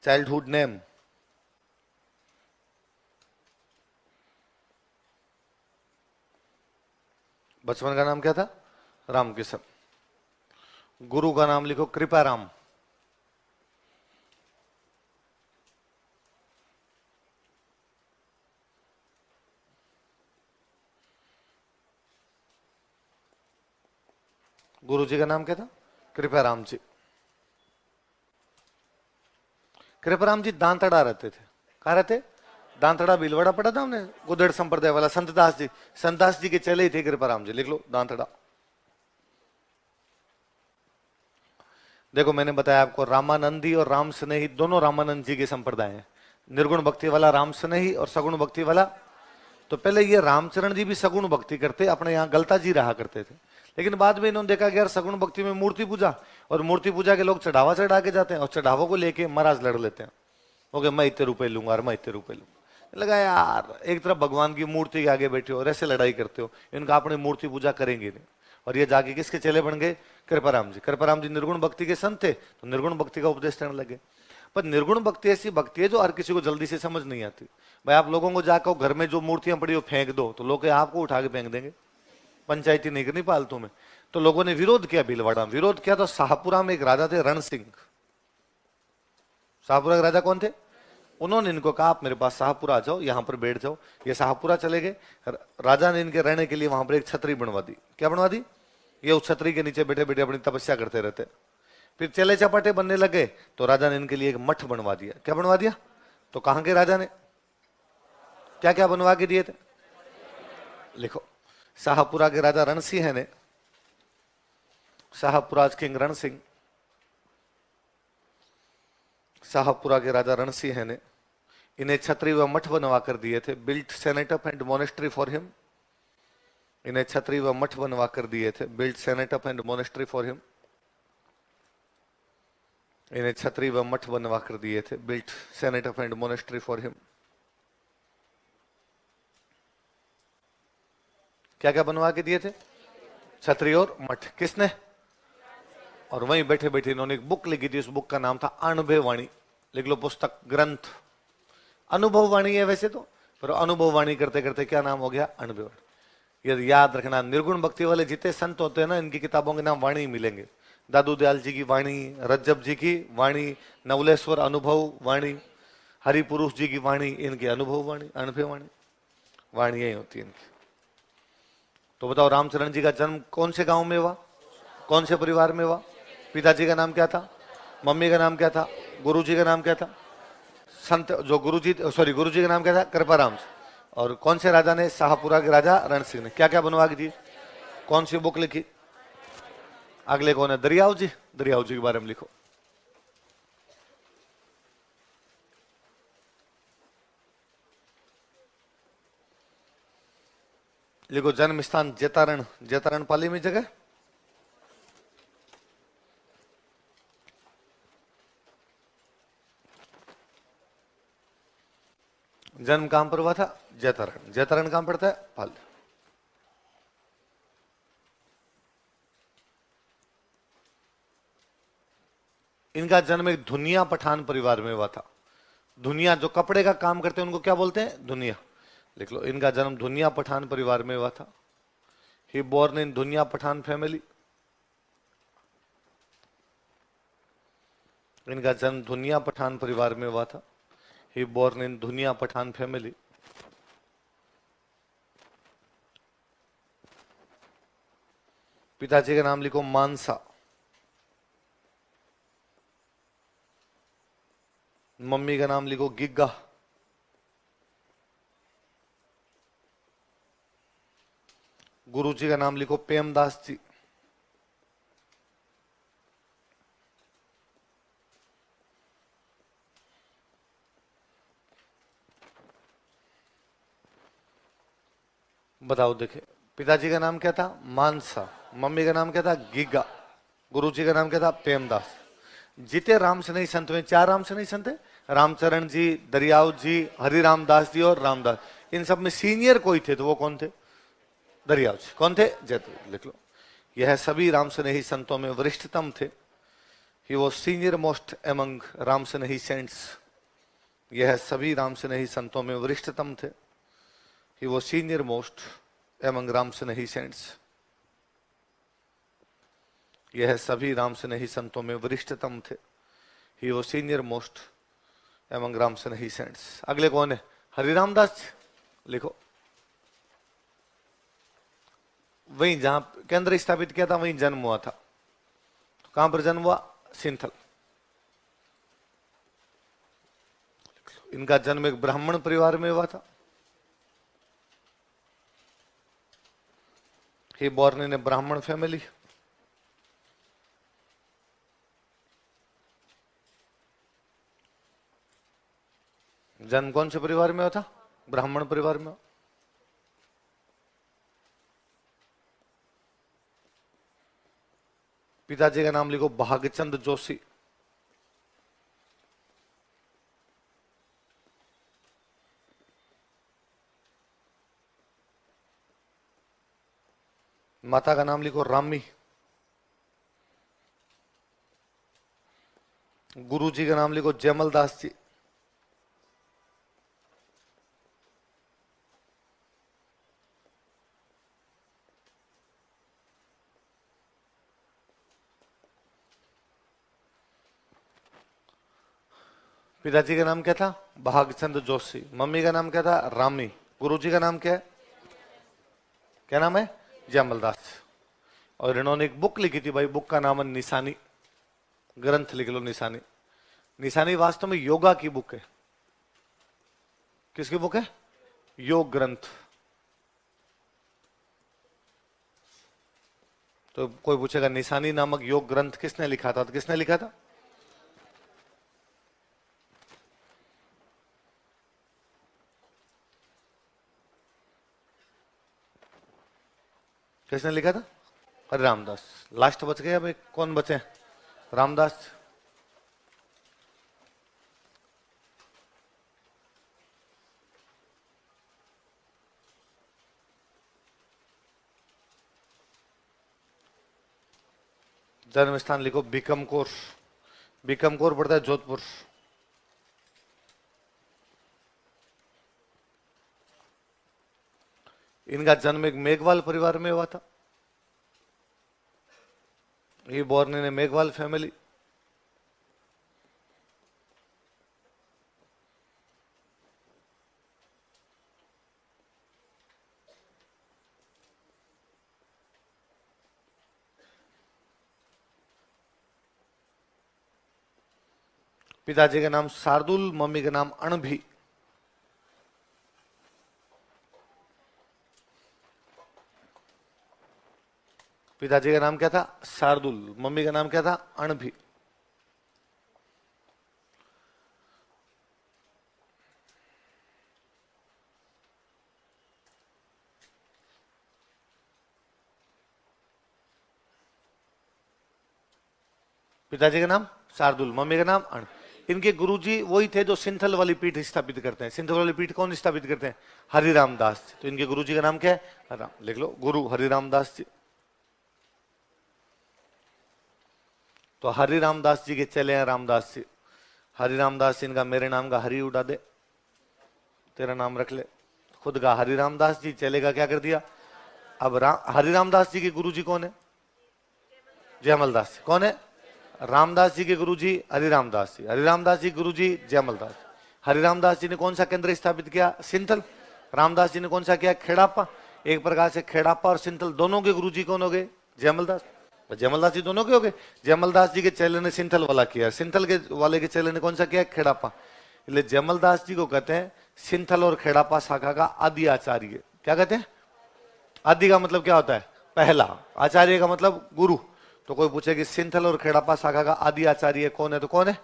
चाइल्डहुड नेम बचपन का नाम क्या था? रामकिशन। गुरु का नाम लिखो कृपाराम। गुरु जी का नाम क्या था? कृपाराम जी। कृपाराम जी दांतड़ा रहते थे। कहा रहते? दांतड़ा भीलवाड़ा पढ़ा था हमने, गुदेड़ संप्रदाय वाला। संतदास जी, संतदास जी के चले ही थे कृपाराम जी। लिख लो दांतड़ा। देखो मैंने बताया आपको, रामानंदी और राम स्नेही दोनों रामानंद जी के संप्रदाय हैं। निर्गुण भक्ति वाला राम स्नेही और सगुण भक्ति वाला। तो पहले ये रामचरण जी भी सगुण भक्ति करते, अपने यहाँ गलता जी रहा करते थे। लेकिन बाद में इन्होंने देखा कि यार सगुण भक्ति में मूर्ति पूजा, और मूर्ति पूजा के लोग चढ़ावा चढ़ा के जाते हैं, और चढ़ावों को लेके महाराज लड़ लेते हैं। ओके, मैं इतने रुपए लूंगा और मैं इतने रुपए लूंगा। लगा यार, एक तरफ भगवान की मूर्ति के आगे बैठे हो और ऐसे लड़ाई करते हो, इनका अपनी मूर्ति पूजा करेंगे नहीं। और ये जाके किसके चेले बन गए? कृपाराम जी। कृपाराम जी निर्गुण भक्ति के संत थे, तो निर्गुण भक्ति का उपदेश देने लगे। पर निर्गुण भक्ति ऐसी भक्ति है जो हर किसी को जल्दी से समझ नहीं आती। भाई आप लोगों को जाकर घर में जो मूर्तियां पड़ी हो फेंक दो, तो लोग आपको उठा के फेंक देंगे। पंचायती नहीं करनी फालतू में। तो लोगों ने विरोध किया, भीलवाड़ा में विरोध किया। तो शाहपुरा में एक राजा थे रण सिंह। शाहपुरा के राजा कौन थे? उन्होंने इनको कहा आप मेरे पास शाहपुरा आ जाओ, यहां पर बैठ जाओ। ये शाहपुरा चले गए। राजा ने इनके रहने के लिए वहां पर एक छतरी बनवा दी। क्या बनवा दी? ये उस छतरी के नीचे बैठे बैठे अपनी तपस्या करते रहते। फिर चले चपाटे बनने लगे तो राजा ने इनके लिए एक मठ बनवा दिया। क्या बनवा दिया? तो कहां के राजा ने क्या क्या बनवा के दिए थे? लिखो, शाहपुरा के राजा रण सिंह ने, शाहपुरा किंग रण सिंह, शाहपुरा के राजा रण सिंह ने इन्हें छतरी व मठ बनवा कर दिए थे। Built cenotaph and monastery for him. इन्हें छतरी व मठ बनवा कर दिए थे। Built cenotaph and monastery for him. इन्हें छतरी व मठ बनवा कर दिए थे। Built cenotaph and monastery for him. क्या क्या बनवा के दिए थे? छतरी और मठ। किसने? और वहीं बैठे बैठे इन्होंने एक बुक लिखी थी। उस बुक का नाम था अनुभव वाणी। लिख लो, पुस्तक ग्रंथ। अनुभव वाणी है वैसे तो, पर अनुभव वाणी करते करते क्या नाम हो गया? अनुभव। ये याद रखना, निर्गुण भक्ति वाले जितने संत होते हैं ना, इनकी किताबों के नाम वाणी मिलेंगे। दादू दयाल जी की वाणी, रज्जब जी की वाणी, नवलेश्वर अनुभव वाणी, हरि पुरुष जी की वाणी इनकी अनुभव वाणी, अनुभव वाणी, वाणी यही होती है इनकी। तो बताओ रामचरण जी का जन्म कौन से गांव में हुआ, कौन से परिवार में हुआ? पिताजी का नाम क्या था, मम्मी का नाम क्या था, गुरुजी का नाम क्या था? संत जो गुरुजी, सॉरी गुरुजी का नाम क्या था? कृपाराम। और कौन से राजा ने, शाहपुरा के राजा रण सिंह ने क्या क्या बनवा के दी, कौन सी बुक लिखी? अगले कौन है? दरियाव जी, दरियाव जी के बारे में लिखो। लिखो जन्म स्थान जेतारण, जेतारण पाली में जगह। जन्म कहां पर हुआ था? जेतारण। जेतारण कहां पड़ता है? पाली। इनका जन्म एक धुनिया पठान परिवार में हुआ था। धुनिया जो कपड़े का काम करते हैं उनको क्या बोलते हैं? धुनिया। लिख लो, इनका जन्म धुनिया पठान परिवार में हुआ था। He born in धुनिया Pathan family. इनका जन्म धुनिया पठान परिवार में हुआ था। He born in धुनिया Pathan family. पिताजी का नाम लिखो मानसा। मम्मी का नाम लिखो गिग्गा। गुरुजी का नाम लिखो प्रेमदास जी। बताओ देखे, पिताजी का नाम क्या था? मानसा। मम्मी का नाम क्या था? गिग्गा। गुरुजी का नाम क्या था? प्रेमदास। जीते राम से नहीं संत में चार राम से नहीं संत है, रामचरण जी, दरियाव जी, हरिराम दास जी और रामदास। इन सब में सीनियर कोई थे तो वो कौन थे? दरियाव जी। कौन थे? जयपुर। लिख लो, यह सभी राम से नहीं संतों में वरिष्ठतम थे। He was senior most among Ram से नहीं सेंट्स। यह सभी राम से नहीं संतों में वरिष्ठतम थे। He was senior most among Ram से नहीं सेंट्स। यह सभी राम से नहीं संतों में वरिष्ठतम थे। He was senior most among Ram से नहीं सेंट्स। अगले कौन है? हरिराम दास। लिखो, वहीं जहां केंद्र स्थापित किया था वहीं जन्म हुआ था। तो कहां पर जन्म हुआ? सिंथल। इनका जन्म एक ब्राह्मण परिवार में हुआ था। ही बॉर्न इन ए ब्राह्मण फैमिली। जन्म कौन से परिवार में हुआ था? ब्राह्मण परिवार में। पिताजी का नाम लिखो भागचंद जोशी। माता का नाम लिखो रामी। गुरुजी का नाम लिखो जयमल दास जी। पिताजी का नाम क्या था? भागचंद जोशी। मम्मी का नाम क्या था? रामी। गुरुजी का नाम क्या है? क्या नाम है? जयमल दास। और इन्होंने एक बुक लिखी थी भाई, बुक का नाम है निशानी। ग्रंथ लिख लो निशानी। निशानी वास्तव में योगा की बुक है। किसकी बुक है? योग ग्रंथ। तो कोई पूछेगा निशानी नामक योग ग्रंथ किसने लिखा था? तो किसने लिखा था? किसने लिखा था? अरे रामदास। लास्ट बच गए, अब कौन बचे? रामदास। जन्म स्थान लिखो बीकमकोर। बीकमकोर पड़ता है जोधपुर। इनका जन्म एक मेघवाल परिवार में हुआ था। ये born in A Meghwal family. पिताजी का नाम शार्दुल, मम्मी का नाम अणभी। पिताजी का नाम क्या था? शार्दुल। मम्मी का नाम क्या था? अणभी। पिताजी का नाम शार्दुल, मम्मी का नाम अण। इनके गुरुजी वही थे जो सिंथल वाली पीठ स्थापित करते हैं। सिंथल वाली पीठ कौन स्थापित करते हैं? हरिराम दास जी। तो इनके गुरुजी का नाम क्या है? राम। लिख लो, गुरु हरिराम दास जी। तो हरिराम दास जी के चले हैं रामदास जी। हरिराम दास जी, इनका मेरे नाम का हरि उड़ा दे, तेरा नाम रख ले। खुद का हरिराम दास जी, चले का क्या कर दिया? अब हरिराम दास जी के गुरुजी कौन है? जयमल दास जी। कौन है? रामदास जी के गुरुजी हरिराम दास जी। हरिराम दास जी गुरुजी जयमल दास। हरिराम दास जी ने कौन सा केंद्र स्थापित किया? सिंथल। रामदास जी ने कौन सा किया? खेड़ापा। एक प्रकार से खेड़ापा और सिंथल दोनों के गुरुजी कौन हो गए? जयमल दास। जयमल दास जी दोनों के हो गए। जयमल दास जी के चेले ने सिंथल वाला किया, सिंथल के वाले के चेले ने कौन सा किया? खेड़ापा। इसलिए जयमल दास जी को कहते हैं सिंथल और खेड़ापा शाखा का आदि आचार्य। क्या कहते हैं? आदि का मतलब क्या होता है? पहला। आचार्य का मतलब गुरु। तो कोई पूछे कि सिंथल और खेड़ापा शाखा का आदि आचार्य कौन है, तो कौन है?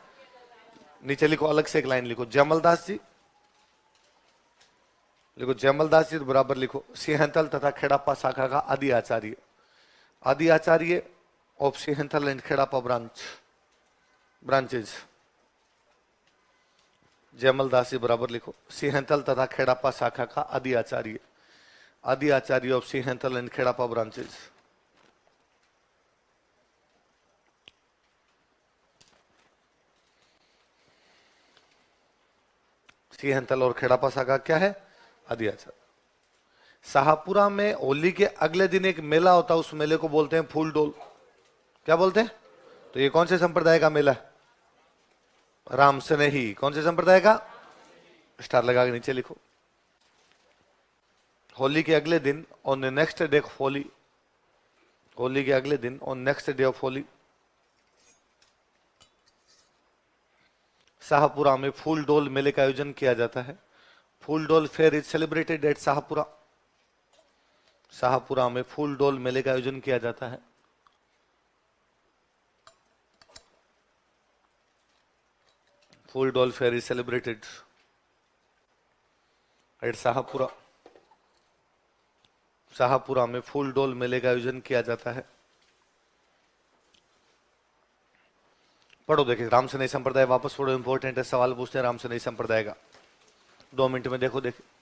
नीचे लिखो, अलग से एक लाइन लिखो, जयमल दास जी। लिखो जयमल दास जी, बराबर लिखो सिंहंथल तथा खेड़ापा शाखा का आदि आचार्य। Adi Acharya of Sinhthal and Khedapa branches. Jaymal Das ji बराबर लिखो सिंहंथल तथा खेड़ापा शाखा का आदि आचार्य। Adi Acharya of Sinhthal and Khedapa branches. सिंहंथल और खेड़ापा शाखा क्या है? आदि आचार्य। शाहपुरा में होली के अगले दिन एक मेला होता है, उस मेले को बोलते हैं फूल डोल। क्या बोलते हैं? तो ये कौन से संप्रदाय का मेला? राम स्नेही। कौन से संप्रदाय का? स्टार लगा के नीचे लिखो। होली के अगले दिन, on the next day of Holi, Holi के अगले दिन on next day of Holi, Shahpura में फूल डोल मेले का आयोजन किया जाता है। Phool Dol fair is celebrated at Shahpura. Shahpura में फूल डोल मेले का आयोजन किया जाता है। Phool Dol fair is celebrated at Shahpura. Shahpura में फूल डोल मेले का आयोजन किया जाता है। पढ़ो, देखिए राम से नहीं संप्रदाय, वापस पढ़ो, इंपॉर्टेंट है, सवाल पूछते हैं राम से नहीं संप्रदाय का। 2 मिनट में देखो। देखिए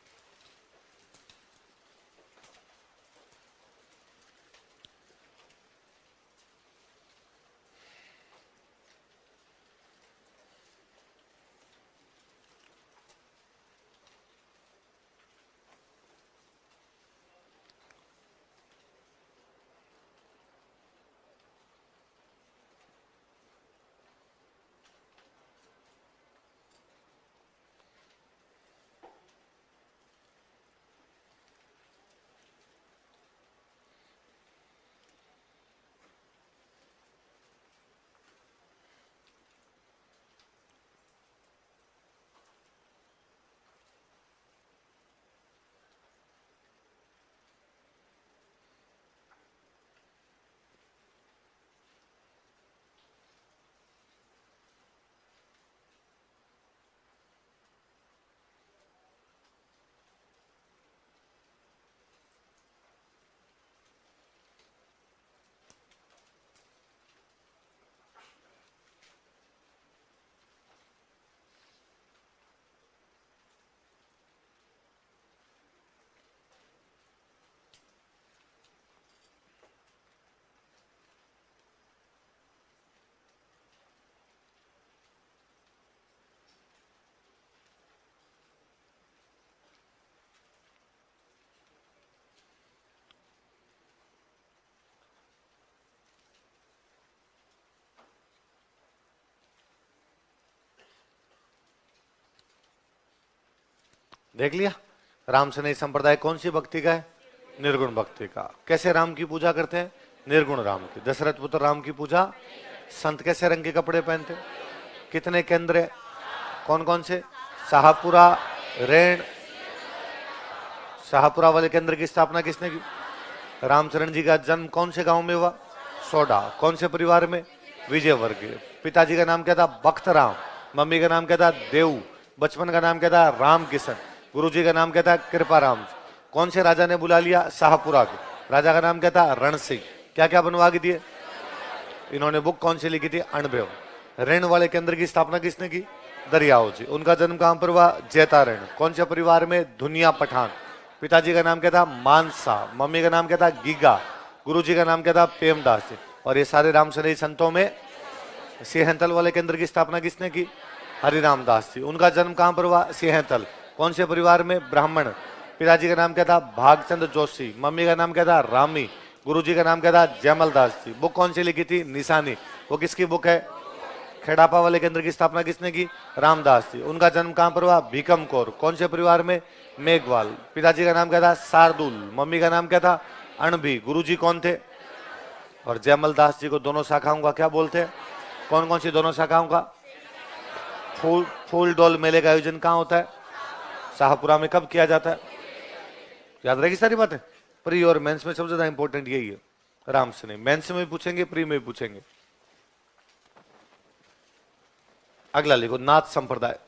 देख लिया। राम से नहीं संप्रदाय कौन सी भक्ति का है? निर्गुण भक्ति का। कैसे राम की पूजा करते हैं? निर्गुण राम की। दशरथ पुत्र राम की पूजा। संत कैसे रंग के कपड़े पहनते? कितने केंद्र है? कौन कौन से? शाहपुरा, रेण। शाहपुरा वाले केंद्र की स्थापना किसने की? रामचरण जी का जन्म कौन से गांव में हुआ? सोडा। कौन से परिवार में? विजयवर्गीय। पिताजी का नाम क्या था? बख्तराम। मम्मी का नाम क्या था? देव। बचपन का नाम क्या था? राम किशन। गुरुजी का नाम क्या था? कृपाराम। कौन से राजा ने बुला लिया? शाहपुरा के। राजा का नाम क्या था? रण सिंह। क्या क्या बनवा के दिए? इन्होंने बुक कौन सी लिखी थी? अणभेव। ऋण वाले केंद्र की स्थापना किसने की? दरियाओ जी। उनका जन्म कहां पर हुआ? जैतारण। कौन से परिवार में? धुनिया पठान। पिताजी का नाम क्या था? मानसा। मम्मी का नाम क्या था? गीगा। गुरुजी का नाम क्या था? प्रेमदास जी। और ये सारे रामसरी संतों में सिंहतल वाले केंद्र की स्थापना किसने की? हरिराम दास जी। उनका जन्म कहां पर हुआ? सिंहतल। कौन से परिवार में? ब्राह्मण। पिताजी का नाम क्या था? भागचंद जोशी। मम्मी का नाम क्या था? रामी। गुरुजी का नाम क्या था? जयमल दास जी। बुक कौन सी लिखी थी? निशानी। वो किसकी बुक है? खेड़ापा वाले केंद्र की स्थापना किसने की? रामदास जी। उनका जन्म कहां पर हुआ? भीकम कौर। कौन से परिवार में? मेघवाल। पिताजी का नाम क्या था? शार्दुल। मम्मी का नाम क्या था? अणभी। गुरुजी कौन थे? और जयमल दास जी को दोनों शाखाओं का क्या बोलते हैं? कौन कौन सी दोनों शाखाओं का? फूल डोल मेले का आयोजन कहां होता है? शाहपुरा में। कब किया जाता है? याद रहेगी सारी बातें। प्री और मेंस में सबसे ज्यादा इंपॉर्टेंट यही है। राम से नहीं, मेंस में भी पूछेंगे, प्री में भी पूछेंगे। अगला लिखो, नाथ संप्रदाय।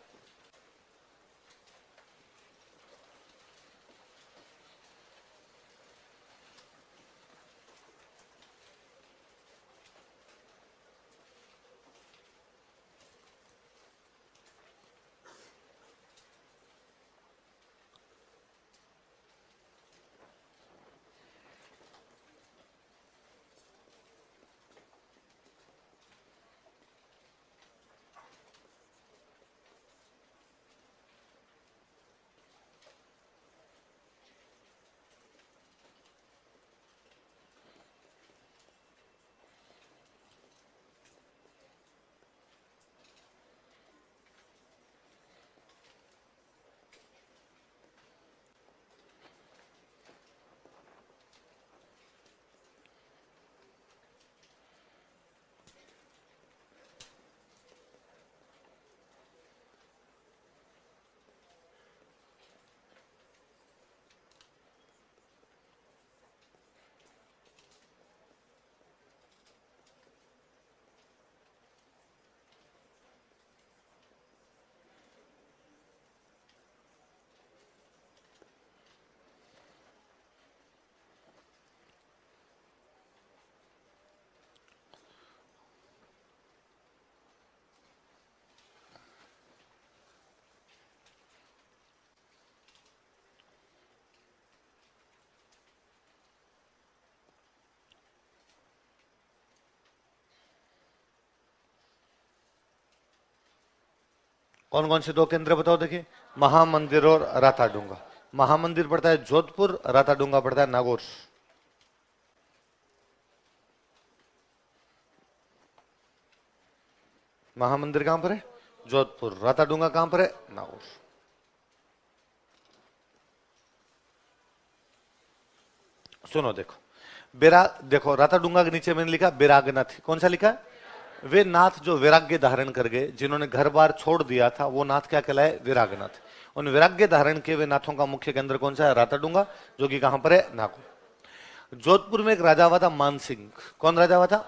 कौन कौन से दो केंद्र बताओ? देखिए, महामंदिर और राताडूंगा। महामंदिर पड़ता है जोधपुर, राताडूंगा पड़ता है नागौर। महामंदिर कहां पर है? जोधपुर। राताडूंगा कहां पर है? नागौर। सुनो, देखो देखो, राताडूंगा के नीचे मैंने लिखा बैरागनाथ। कौन सा लिखा है? वे नाथ जो वैराग्य धारण कर गए, जिन्होंने घर बार छोड़ दिया था, वो नाथ क्या कहलाए? विरागनाथ। उन वैराग्य धारण के वे नाथों का मुख्य केंद्र कौन सा है? राताडूंगा, जो कि कहां पर है? नागौर। जोधपुर में एक राजा हुआ था मानसिंह। कौन राजा हुआ था?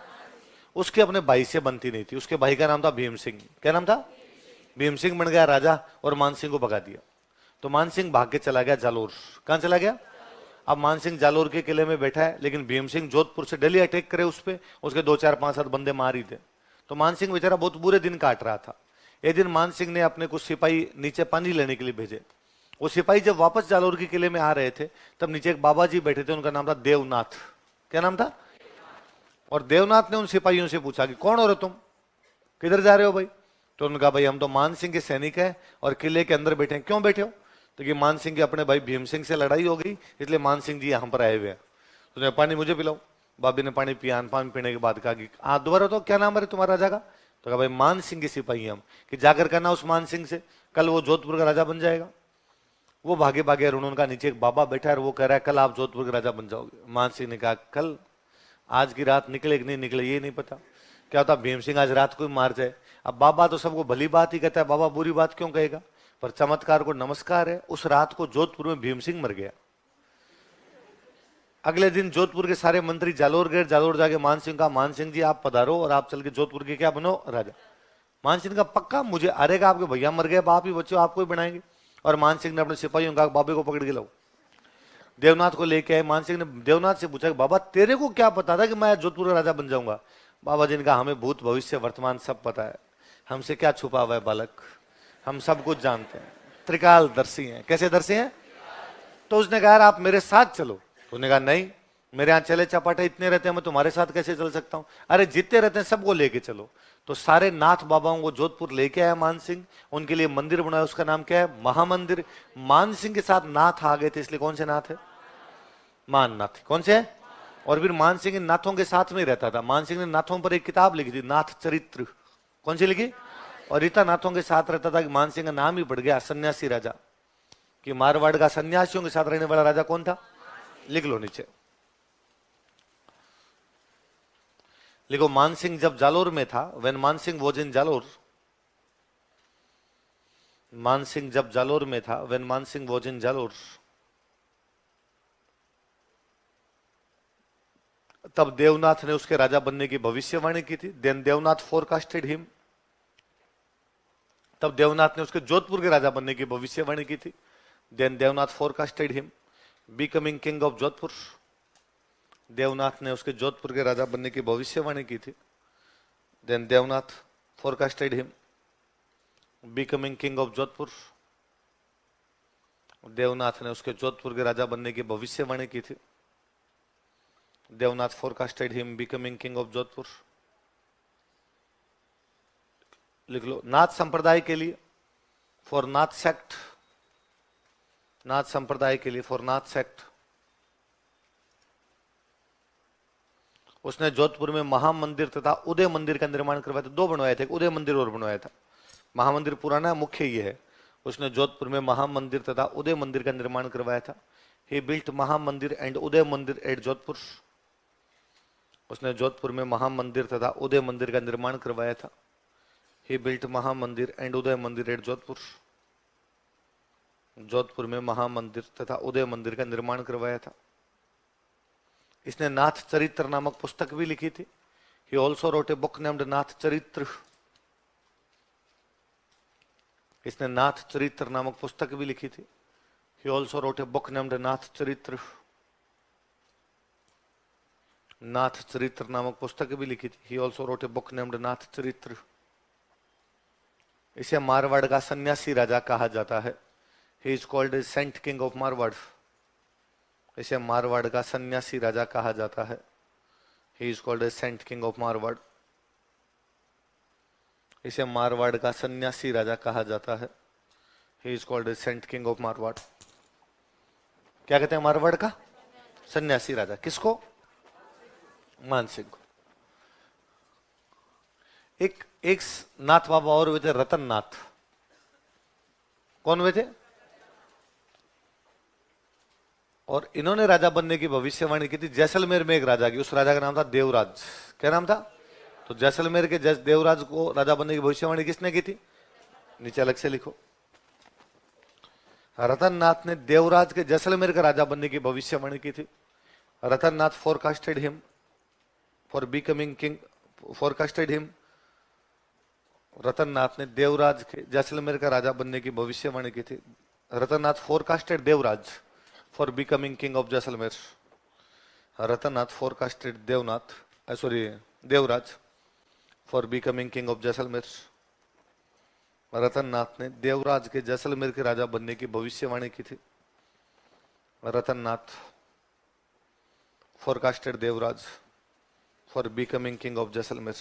उसके अपने भाई से बनती नहीं थी। उसके भाई का नाम था भीम सिंह। क्या नाम था? भीम सिंह बन गया राजा और मानसिंह को भगा दिया। तो मानसिंह भाग के चला गया जालोर। कहां चला गया? अब मानसिंह जालोर के किले में बैठा है, लेकिन भीम सिंह जोधपुर से डेली अटैक करे उस पे, उसके 2 4 5 7 बंदे मार ही थे। तो मानसिंह बेचारा बहुत बुरे दिन काट रहा था। एक दिन मानसिंह ने अपने कुछ सिपाही नीचे पानी लेने के लिए भेजे। वो सिपाही जब वापस जालोर के किले में आ रहे थे, तब नीचे एक बाबा जी बैठे थे, उनका नाम था देवनाथ। क्या नाम था? और देवनाथ ने उन सिपाहियों से पूछा कि कौन हो रहे तुम, किधर जा रहे हो भाई? तो उन्होंने कहा, भाई हम तो मान सिंह के सैनिक हैं और किले के अंदर बैठे हैं। क्यों बैठे हो? तो कि मान सिंह के अपने भाई भीम सिंह से लड़ाई हो गई, इसलिए मान सिंह जी यहाँ पर आए हुए हैं। तो पानी मुझे पिलाओ। बाबी ने पानी पिया। पानी पीने के बाद कहा कि दोबारा तो क्या नाम है तुम्हारा राजा का? तो कहा, भाई मान सिंह के सिपाही हम, कि जाकर कहना उस मान सिंह से, कल वो जोधपुर का राजा बन जाएगा। वो भागे भागे, और उन्होंने कहा नीचे एक बाबा बैठा है और वो कह रहा है कल आप जोधपुर के राजा बन जाओगे। मान सिंह ने कहा, कल आज की रात निकले कि नहीं निकले ये नहीं पता, क्या होता भीम सिंह आज रात को ही मार जाए। अब बाबा तो सबको भली बात ही कहता है, बाबा बुरी बात क्यों कहेगा? पर चमत्कार को नमस्कार है। उस रात को जोधपुर में भीम सिंह मर गया। अगले दिन जोधपुर के सारे मंत्री जालोर गए। जालोर जाके मान सिंह का, मान सिंह जी आप पधारो और आप चल के जोधपुर के क्या बनो राजा। मान सिंह का पक्का मुझे अरेगा, आपके भैया मर गए, बाप ही बच्चों आपको ही बनाएंगे। और मान सिंह ने अपने सिपाहियों का बाबे को पकड़ के लाओ। देवनाथ को लेके आए। मान सिंह ने देवनाथ से पूछा कि बाबा तेरे को क्या पता था कि मैं जोधपुर का राजा बन जाऊंगा? बाबा जी ने कहा हमें भूत भविष्य वर्तमान सब पता है, हमसे क्या छुपा हुआ है बालक, हम सब कुछ जानते हैं, त्रिकालदर्शी हैं। कैसे दर्शी हैं? तो उसने कहा आप मेरे साथ चलो। तो उसने कहा नहीं, मेरे यहाँ चले चपाटे इतने रहते हैं, मैं तुम्हारे साथ कैसे चल सकता हूँ? अरे जितने रहते हैं सबको लेके चलो। तो सारे नाथ बाबाओं को जोधपुर लेके आया मान सिंह, उनके लिए मंदिर बनाया, उसका नाम क्या है? महामंदिर। मान सिंह के साथ नाथ आ गए थे, इसलिए कौन से नाथ है? मान नाथ। कौन से है? और फिर मान सिंह नाथों के साथ में रहता था। मान सिंह ने नाथों पर एक किताब लिखी थी, नाथ चरित्र। कौन सी लिखी? और रीता नाथों के साथ रहता था कि मान सिंह का नाम ही पड़ गया सन्यासी राजा, कि मारवाड़ का सन्यासियों के साथ रहने वाला राजा कौन था? लिख लो नीचे, लिखो मान सिंह जब जालोर में था, व्हेन मान सिंह वॉज इन जालोर, मान सिंह जब जालोर में था, व्हेन मान सिंह वॉज इन जालोर, तब देवनाथ ने उसके राजा बनने की भविष्यवाणी की थी। देन देवनाथ फोरकास्टेड हिम, तब देवनाथ ने उसके जोधपुर के राजा बनने की भविष्यवाणी की थी। Then Devnath forecasted him becoming king of Jodhpur, Devnath ने उसके जोधपुर के राजा बनने की भविष्यवाणी की थी। Then Devnath forecasted him becoming king of Jodhpur, Devnath ने उसके जोधपुर के राजा बनने की भविष्यवाणी की थी। Devnath forecasted him becoming king of Jodhpur. लिख लो नाथ संप्रदाय के लिए, फॉर नाथ सेक्ट, नाथ संप्रदाय के लिए, फॉर नाथ सेक्ट, उसने जोधपुर में महामंदिर तथा उदय मंदिर का निर्माण करवाया था। दो बनवाए थे, उदय मंदिर और बनवाया था। महामंदिर पुराना मुख्य ये है। उसने जोधपुर में महामंदिर तथा उदय मंदिर का निर्माण करवाया था। ही बिल्ट महामंदिर एंड उदय मंदिर एट जोधपुर, उसने जोधपुर में महामंदिर तथा उदय मंदिर का निर्माण करवाया था। ही बिल्ट महामंदिर एंड उदय मंदिर एट जोधपुर, जोधपुर में महामंदिर तथा उदय मंदिर का निर्माण करवाया था। इसने नाथ चरित्र नामक पुस्तक भी लिखी थी। He also wrote a book named Nath Charitra, इसने नाथ चरित्र नामक पुस्तक भी लिखी थी। He also wrote a book named Nath Charitra, Nath Charitra नामक पुस्तक भी लिखी थी। He also wrote a book named Nath Charitra. इसे मारवाड़ का सन्यासी राजा कहा जाता है। He is called a saint king of Marwar, इसे मारवाड़ का सन्यासी राजा कहा जाता है। He is called a saint king of Marwar, इसे मारवाड़ का सन्यासी राजा कहा जाता है। He is called a saint king of Marwar. क्या कहते हैं? मारवाड़ का सन्यासी राजा। किसको? मान सिंह को। एक नाथ बाबा और हुए थे, रतन नाथ। कौन हुए थे? और इन्होंने राजा बनने की भविष्यवाणी की थी जैसलमेर में एक राजा की। उस राजा का नाम था देवराज। क्या नाम था? तो जैसलमेर के देवराज को राजा बनने की भविष्यवाणी किसने की थी? नीचे अलग से लिखो। रतन नाथ ने देवराज के जैसलमेर का राजा बनने की भविष्यवाणी की थी। Ratan Nath forecasted him for becoming king, forecasted him, Ratan Nath ने देवराज के जैसलमेर का राजा बनने की भविष्यवाणी की थी। Ratan Nath forecasted Devraj for becoming king of Jaisalmer, Ratan Nath forecasted Devnath, sorry Devraj for becoming king of Jaisalmer. Ratan Nath ने देवराज के जैसलमेर के राजा बनने की भविष्यवाणी की थी। Ratan Nath forecasted Devraj for becoming king of Jaisalmer.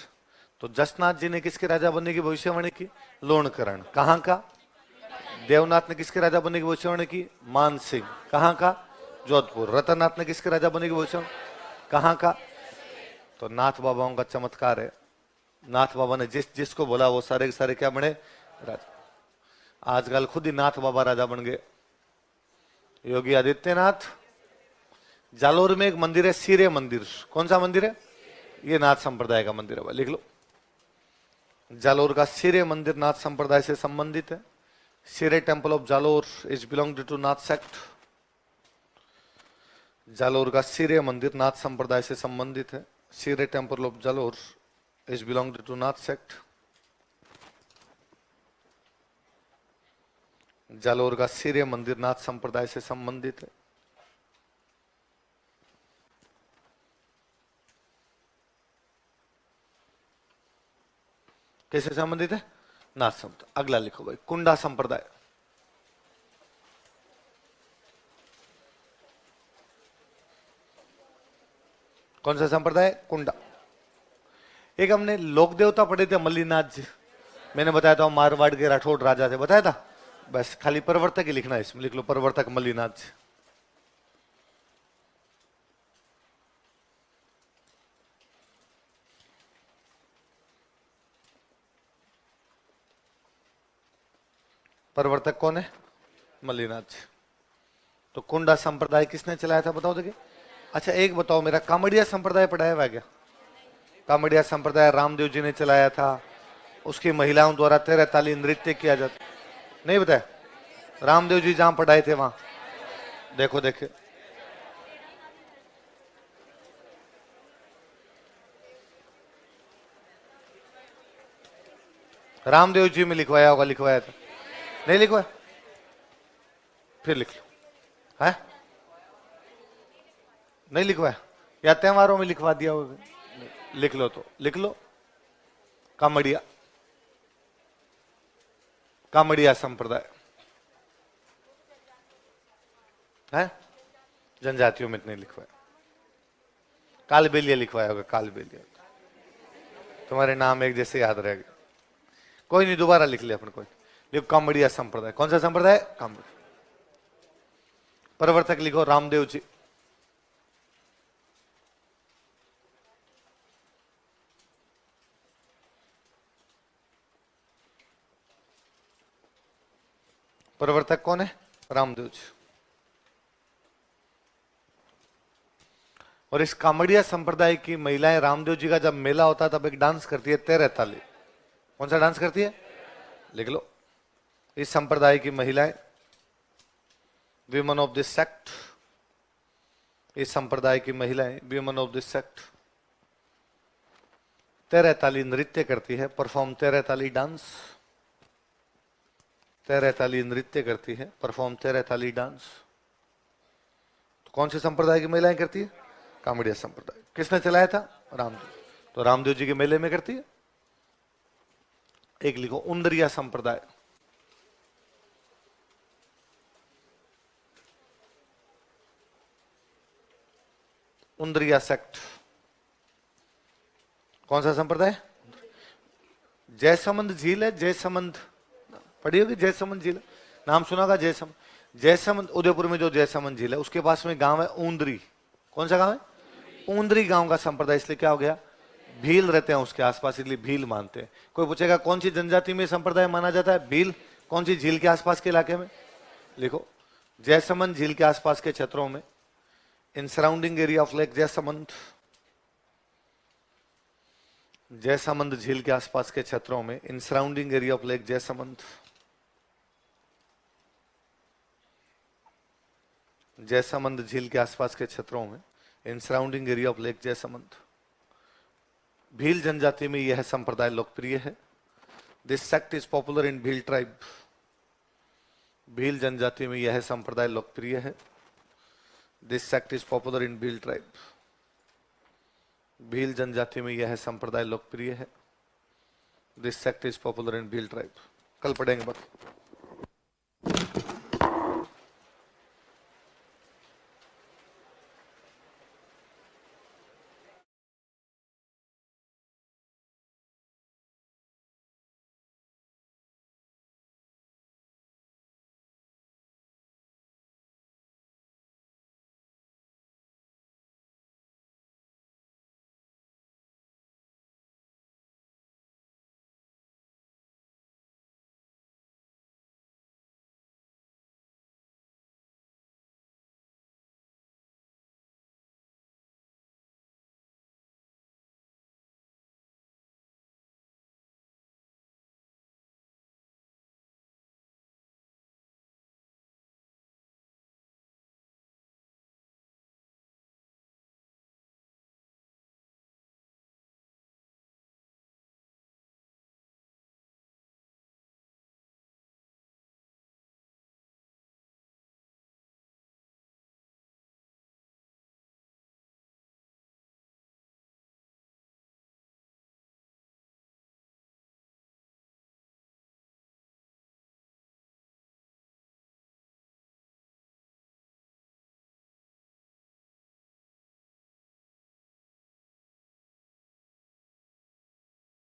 तो जसनाथ जी ने किसके राजा बनने की भविष्यवाणी की? लोणकरण। कहां का? देवनाथ ने किसके राजा बनने की भविष्यवाणी की? मान सिंह। कहां का? जोधपुर। रतननाथ ने किसके राजा बनने की भविष्यवाणी? कहां का? तो नाथ बाबाओं का चमत्कार है। नाथ बाबा ने जिस जिसको बोला वो सारे के सारे क्या बने? राजा। आजकल खुद ही नाथ बाबा राजा बन गए। योगी आदित्यनाथ। जालोर में एक मंदिर है, सीरे मंदिर। कौन सा मंदिर है? ये नाथ संप्रदाय का मंदिर है। लिख लो, जालोर का सिरे मंदिर नाथ संप्रदाय से संबंधित है। Sire temple of Jalore is belong to Nath sect. Jalore का सिरे मंदिर नाथ संप्रदाय से संबंधित है। Sire temple of Jalore is belong to Nath sect. Jalore का सिरे मंदिर नाथ संप्रदाय से संबंधित है। कैसे संबंधित है? नाथ संप्रदाय। अगला लिखो भाई, कुंडा संप्रदाय। कौन सा संप्रदाय? कुंडा। एक हमने लोक देवता पढ़े थे, मल्लीनाथ जी। मैंने बताया था मारवाड़ के राठौड़ राजा थे, बताया था। बस खाली प्रवर्तक ही लिखना है इसमें, लिख लो प्रवर्तक मल्लीनाथ जी। प्रवर्तक कौन है? मल्लीनाथ जी। तो कुंडा संप्रदाय किसने चलाया था बताओ देखिए। अच्छा एक बताओ, मेरा कामड़िया संप्रदाय पढ़ाया हुआ क्या? कामड़िया संप्रदाय रामदेव जी ने चलाया था। उसकी महिलाओं द्वारा 13 ताली नृत्य किया जाता। नहीं बताया? रामदेव जी जहां पढ़ाए थे वहां देखो, देखे रामदेव जी में लिखवाया होगा, लिखवाया था? नहीं लिखवाया? फिर लिख लो। है नहीं लिखवाया? या त्योहारों में लिखवा दिया होगा? लिख लो तो लिख लो। कामड़िया, कामड़िया संप्रदाय है। जनजातियों में नहीं लिखवाया। कालबेलिया लिखवाया होगा, कालबेलिया। तुम्हारे नाम एक जैसे याद रहेगा। कोई नहीं, दोबारा लिख लिया अपन। कोई लिखो कामड़िया संप्रदाय। कौन सा संप्रदाय? कामड़िया। प्रवर्तक लिखो रामदेव जी। प्रवर्तक कौन है? रामदेव जी। और इस कामड़िया संप्रदाय की महिलाएं रामदेव जी का जब मेला होता है तब एक डांस करती है, 13 ताली। कौन सा डांस करती है? लिख लो। इस संप्रदाय की महिलाएं, विमेन ऑफ दिस सेक्ट, इस संप्रदाय की महिलाएं विमेन ऑफ दिस सेक्ट 13 ताली नृत्य करती है, परफॉर्म 13 ताली डांस। 13 ताली नृत्य करती है, परफॉर्म 13 ताली डांस। तो कौन से संप्रदाय की महिलाएं करती है? कामड़िया संप्रदाय। किसने चलाया था? रामदेव। तो रामदेव जी के मेले में करती है। एक लिखो उंदरिया संप्रदाय। उंदरिया सेक्ट। कौन सा संप्रदाय? जयसमंद झील है, जयसमंद पढ़ी होगी। जयसमंद झील नाम सुना होगा। जयसमंद, जयसमंद उदयपुर में जो जयसमंद झील है उसके पास में गांव है ऊंदरी। कौन सा गांव है? ऊंदरी गांव का संप्रदाय। इसलिए क्या हो गया? भील रहते हैं उसके आसपास, इसलिए भील मानते हैं। कोई पूछेगा कौन सी जनजाति में संप्रदाय माना जाता है? भील। कौन सी झील के आसपास के इलाके में? लिखो जयसमंद झील के आसपास के क्षेत्रों में, in surrounding area of lake Jaisamand. Jaisamand झील के आसपास के क्षेत्रों में, in surrounding area of lake Jaisamand. Jaisamand झील के आसपास के क्षेत्रों में, in surrounding area of lake Jaisamand, Bhil जनजाति में यह संप्रदाय लोकप्रिय है। This sect is popular in Bhil tribe. Bhil जनजाति में यह संप्रदाय लोकप्रिय है। This sect is popular in Bhil tribe. Bhil जनजाति में यह संप्रदाय लोकप्रिय है। This sect is popular in Bhil tribe. कल पढ़ेंगे बात।